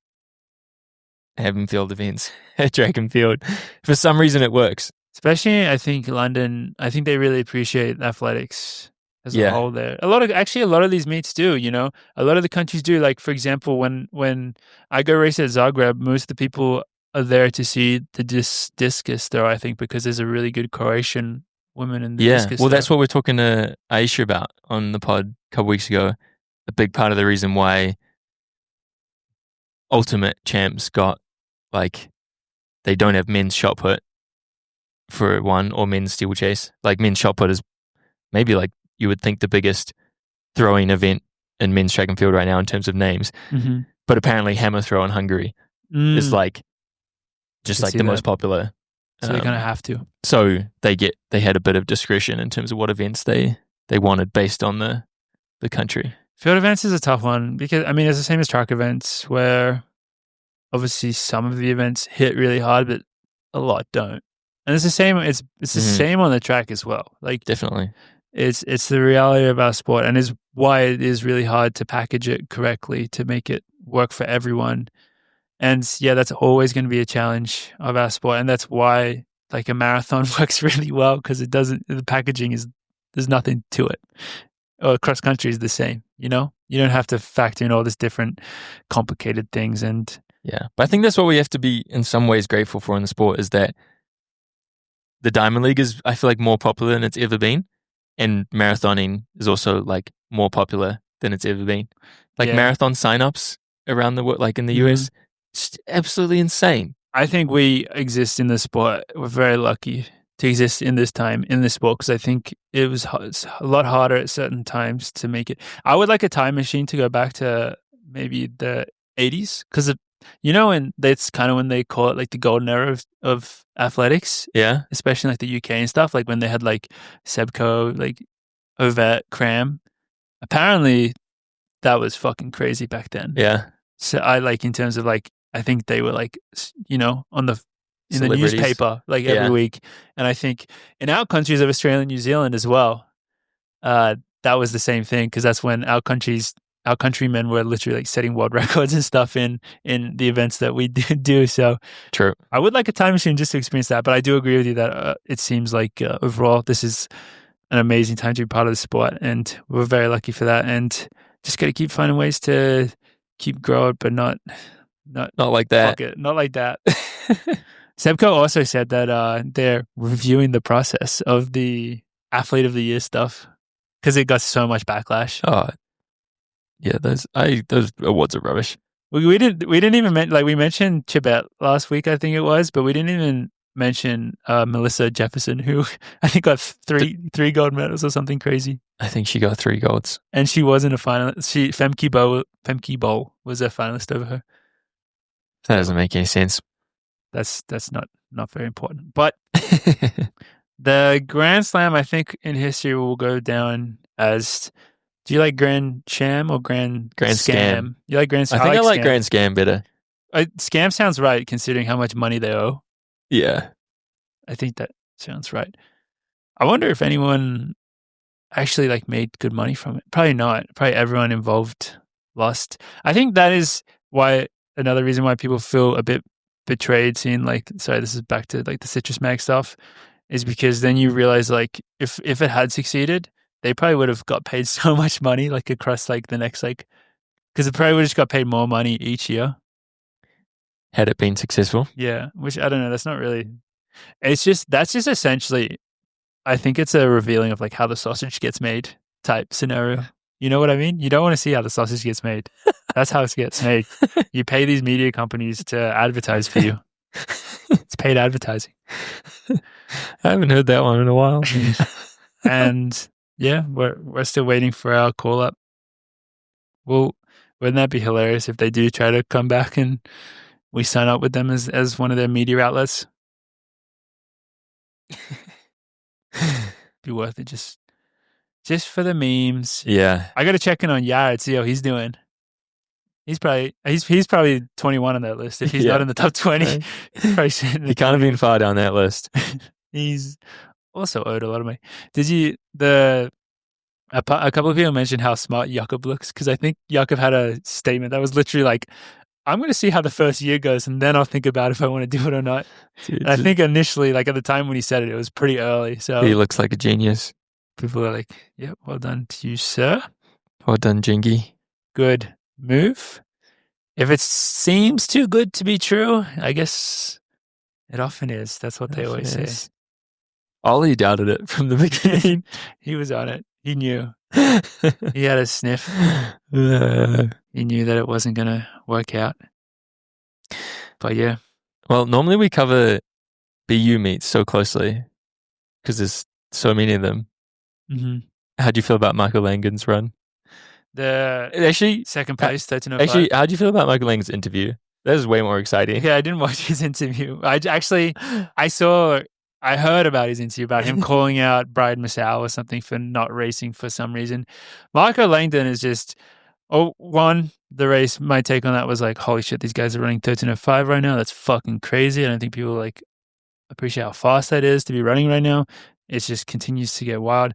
having field events at track and field. For some reason, it works. Especially, I think London, I think they really appreciate athletics as a whole there. A lot of these meets do, you know, a lot of the countries do. Like, for example, when I go race at Zagreb, most of the people are there to see the discus throw, I think, because there's a really good Croatian woman in the discus throw. That's what we're talking to Aisha about on the pod a couple weeks ago. A big part of the reason why Ultimate Champs got, like, they don't have men's shot put for one or men's steeplechase. Like, men's shot put is maybe like you would think the biggest throwing event in men's track and field right now in terms of names. Mm-hmm. But apparently hammer throw in Hungary is like just like the most popular. So they're going to have to. So they had a bit of discretion in terms of what events they wanted based on the country. Field events is a tough one because, I mean, it's the same as track events where obviously some of the events hit really hard, but a lot don't. And it's the same. It's the same on the track as well. Like, definitely, it's the reality of our sport, and is why it is really hard to package it correctly to make it work for everyone. And yeah, that's always going to be a challenge of our sport, and that's why like a marathon works really well because it doesn't. The packaging there's nothing to it. Or cross country is the same. You know, you don't have to factor in all these different complicated things. And yeah, but I think that's what we have to be in some ways grateful for in the sport is that the Diamond League is, I feel like, more popular than it's ever been, and marathoning is also like more popular than it's ever been. Like marathon signups around the world, like in the US, it's absolutely insane. I think we exist in this sport. We're very lucky to exist in this time in this sport because I think it's a lot harder at certain times to make it. I would like a time machine to go back to maybe the 80s because you know, and that's kind of when they call it like the golden era of athletics. Yeah. Especially like the UK and stuff, like when they had like Sebco, like Ovett, Cram. Apparently that was fucking crazy back then. Yeah. So I like in terms of like, I think they were like, you know, in the newspaper like every week. And I think in our countries of Australia and New Zealand as well, that was the same thing because that's when our countrymen were literally like setting world records and stuff in the events that we do. So true. I would like a time machine just to experience that. But I do agree with you that it seems like overall this is an amazing time to be part of the sport, and we're very lucky for that. And just got to keep finding ways to keep growing, but not like that. Fuck it, not like that. Sebco also said that they're reviewing the process of the Athlete of the Year stuff because it got so much backlash. Oh. Yeah, those awards are rubbish. We didn't even we mentioned Chibet last week, I think it was, but we didn't even mention Melissa Jefferson, who I think got three gold medals or something crazy. I think she got 3 golds, and she wasn't a finalist. Femke Bol was a finalist over her. That doesn't make any sense. That's not very important, but The Grand Slam, I think, in history will go down as. Do you like Grand Sham or Grand Scam? You like Grand Scam? I think I like Scam. Grand Scam better. Scam sounds right considering how much money they owe. Yeah. I think that sounds right. I wonder if anyone actually like made good money from it. Probably not. Probably everyone involved lost. I think that is why another reason why people feel a bit betrayed seeing like, sorry, this is back to like the Citrus Mag stuff, is because then you realize like if it had succeeded, they probably would have got paid so much money like across like the next like, because it probably would have just got paid more money each year. Had it been successful. Yeah, which I don't know. That's not really. It's just that's just essentially. I think it's a revealing of like how the sausage gets made type scenario. You know what I mean? You don't want to see how the sausage gets made. That's how it gets made. You pay these media companies to advertise for you. It's paid advertising. I haven't heard that one in a while. And yeah, we're still waiting for our call up. Well, wouldn't that be hilarious if they do try to come back and we sign up with them as one of their media outlets? Be worth it just for the memes. Yeah. I got to check in on Yared, see how he's doing. He's probably 21 on that list. If he's not in the top 20, he's probably sitting. He can't have been far down that list. He's also owed a lot of money. A couple of people mentioned how smart Jakob looks, because I think Jakob had a statement that was literally like, I'm going to see how the first year goes and then I'll think about if I want to do it or not. Dude, I think initially, like at the time when he said it, it was pretty early. So he looks like a genius. People are like, yeah, well done to you, sir. Well done, Jingy. Good move. If it seems too good to be true, I guess it often is. That's what they always say. Ollie doubted it from the beginning. He was on it. He knew. He had a sniff. He knew that it wasn't going to work out. But yeah. Well, normally we cover BU meets so closely because there's so many of them. Mm-hmm. How do you feel about Michael Langen's run? Actually, second place, 13:05. Actually, how do you feel about Michael Langen's interview? That is way more exciting. Yeah, I didn't watch his interview. I heard about his interview about him calling out Brian Massau or something for not racing for some reason. Michael Langdon is just, the race, my take on that was like, holy shit, these guys are running 13:05 right now. That's fucking crazy. I don't think people like appreciate how fast that is to be running right now. It just continues to get wild.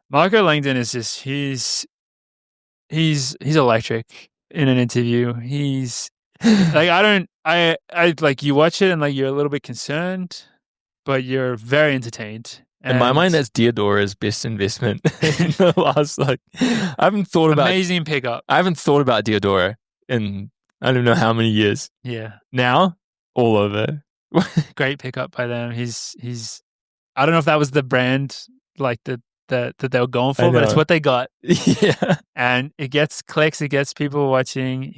Michael Langdon is just, he's electric in an interview. He's like, I like, you watch it and like, you're a little bit concerned, but you're very entertained. In my mind, that's Deodora's best investment in the last, like, I haven't thought about amazing pickup. I haven't thought about Deodora in I don't know how many years. Yeah. Now, all over. Great pickup by them. He's I don't know if that was the brand like that they were going for, but it's what they got. Yeah. And it gets clicks, it gets people watching.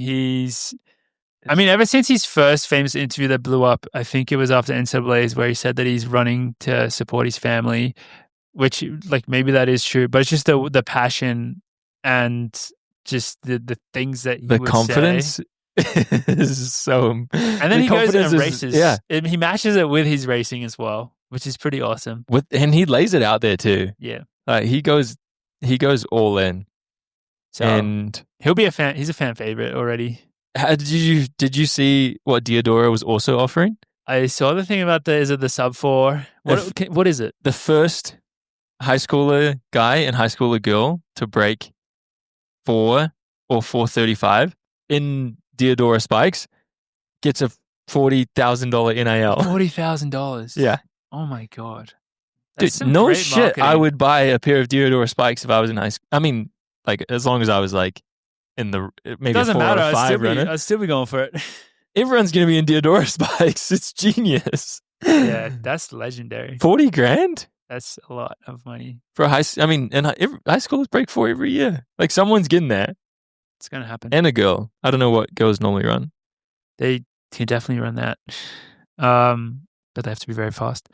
Ever since his first famous interview that blew up, I think it was after NCAA's, where he said that he's running to support his family, which like maybe that is true, but it's just the passion and just the things that he would confidence say. is so. And then he goes and races. Yeah, he matches it with his racing as well, which is pretty awesome. And he lays it out there too. Yeah, he goes all in. So and he'll be a fan. He's a fan favorite already. Did you see what Deodora was also offering? I saw the thing about is it the sub 4? What is it? The first high schooler guy and high schooler girl to break 4 or 4:35 in Deodora spikes gets a $40,000 NIL. $40,000. Yeah. Oh my god. Dude, no shit. Marketing. I would buy a pair of Deodora spikes if I was in high school. I mean, like as long as I was like in the maybe doesn't 4 matter. or 5 runner. I'd still be going for it. Everyone's going to be in Deodora spikes. It's genius. Yeah, that's legendary. 40 grand? That's a lot of money. For high schoolers break 4 every year. Like someone's getting that. It's going to happen. And a girl. I don't know what girls normally run. They can definitely run that. But they have to be very fast.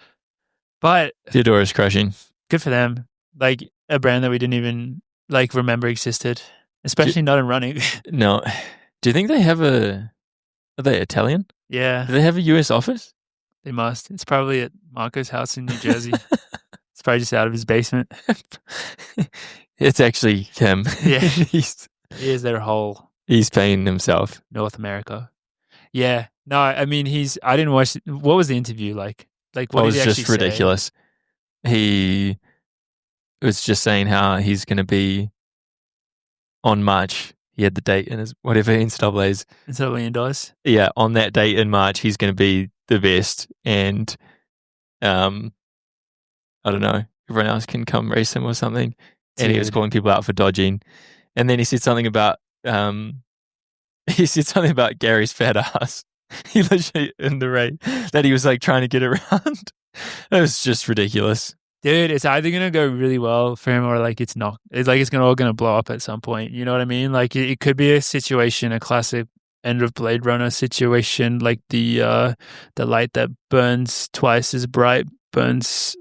But Deodora's crushing. Good for them. Like a brand that we didn't even like remember existed. Especially not in running. No. Do you think they have are they Italian? Yeah. Do they have a US office? They must. It's probably at Marco's house in New Jersey. probably just out of his basement. It's actually him. Yeah. he's Here's their whole paying himself. North America. Yeah. No, I mean, I didn't watch. What was the interview like? Like, what It did was he actually just ridiculous. He was just saying how he's going to be on March. He had the date in his whatever NCAA's. say? Instead of $1 million? Yeah, on that date in March, he's going to be the best, and I don't know, everyone else can come race him or something. And he was Dude. calling people out for dodging, and then he said something about Gary's fat ass. He literally in the race that he was like trying to get around. It was just ridiculous. Dude, it's either going to go really well for him or like it's not. It's like it's all going to blow up at some point. You know what I mean? Like it could be a situation, a classic end of Blade Runner situation, like the light that burns twice as bright, burns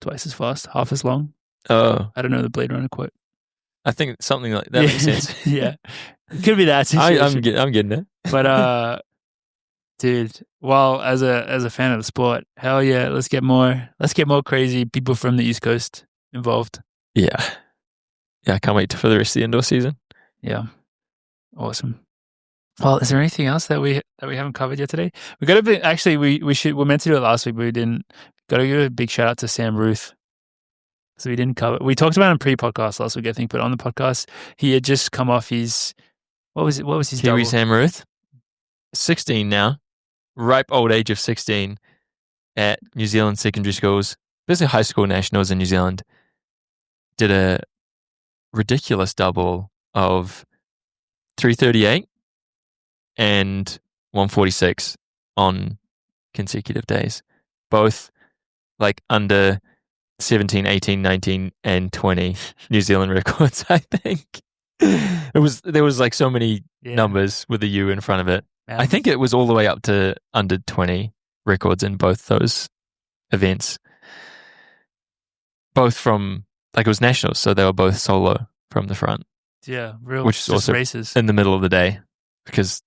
twice as fast, half as long. Oh, I don't know the Blade Runner quote. I think something like that makes sense. Yeah. It could be that situation. I'm getting it. But dude, well, as a fan of the sport, hell yeah, let's get more crazy people from the East Coast involved. Yeah. I can't wait for the rest of the indoor season. Yeah. Awesome. Well, is there anything else that we haven't covered yet today? We got to be actually we're meant to do it last week, but we didn't. Got to give a big shout out to Sam Ruth. So we didn't cover. We talked about him pre-podcast last week, I think, but on the podcast, he had just come off his what was his Kiwi double? Sam Ruth, 16 now, ripe old age of 16 at New Zealand secondary schools, basically high school nationals in New Zealand. Did a ridiculous double of 338 and 146 on consecutive days, both like under 17, 18, 19, and 20 New Zealand records, I think. There was like so many numbers with a U in front of it. I think it was all the way up to under 20 records in both those events. Both from, like it was nationals, so they were both solo from the front. Yeah, real which is also races. In the middle of the day, because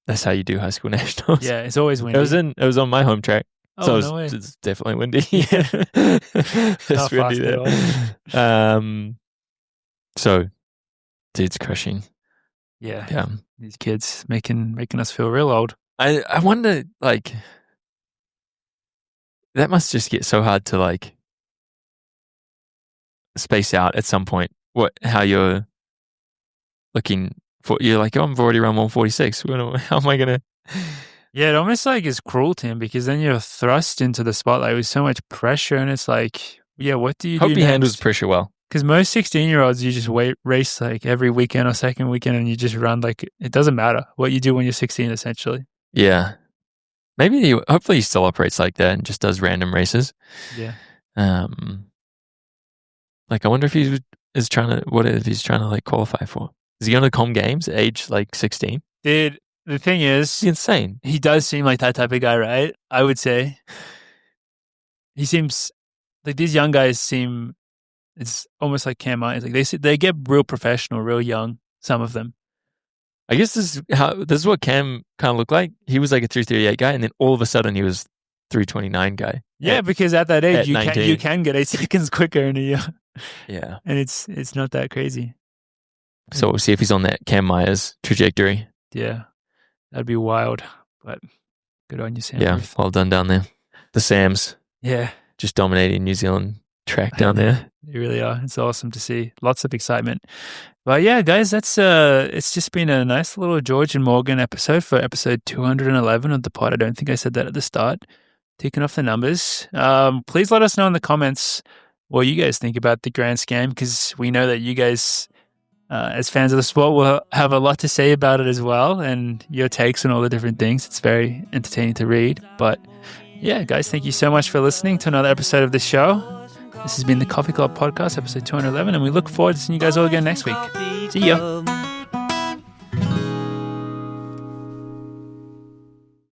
that's how you do high school nationals. Yeah, it's always windy. It was on my home track. Oh, so no way. It's definitely windy. It's windy there. So dude's crushing. Yeah. These kids making us feel real old. I wonder, like, that must just get so hard to like space out at some point. How you're looking for? You're like, oh, I'm already around 146. How am I gonna? Yeah, it almost like is cruel to him because then you're thrust into the spotlight with so much pressure, and it's like, yeah, what do you do? Hope he handles pressure well. Because most 16-year-olds, you just race like every weekend or second weekend, and you just run like it doesn't matter what you do when you're 16, essentially. Yeah, hopefully he still operates like that and just does random races. Yeah. Like I wonder if he's trying to like qualify for. Is he going to Com Games at age like 16? Dude, the thing is, it's insane. He does seem like that type of guy, right? I would say. He seems like these young guys seem. It's almost like Cam Myers. Like they get real professional, real young. Some of them. I guess this is what Cam kind of looked like. He was like a 338 guy, and then all of a sudden he was 329 guy. Yeah, because at that age you can get 8 seconds quicker in a year. Yeah, and it's not that crazy. So we'll see if he's on that Cam Myers trajectory. Yeah, that'd be wild. But good on you, Sam. Yeah, Ruth. well done down there. The Sams. Yeah, just dominating New Zealand track down there. They really are. It's awesome to see. Lots of excitement. But yeah, guys, that's it's just been a nice little George and Morgan episode for episode 211 of the pod. I don't think I said that at the start. Taking off the numbers. Please let us know in the comments what you guys think about the Grand Scam, because we know that you guys, as fans of the sport, will have a lot to say about it as well, and your takes on all the different things. It's very entertaining to read. But yeah, guys, thank you so much for listening to another episode of the show. This has been the Coffee Club Podcast, episode 211, and we look forward to seeing you guys all again next week. See ya.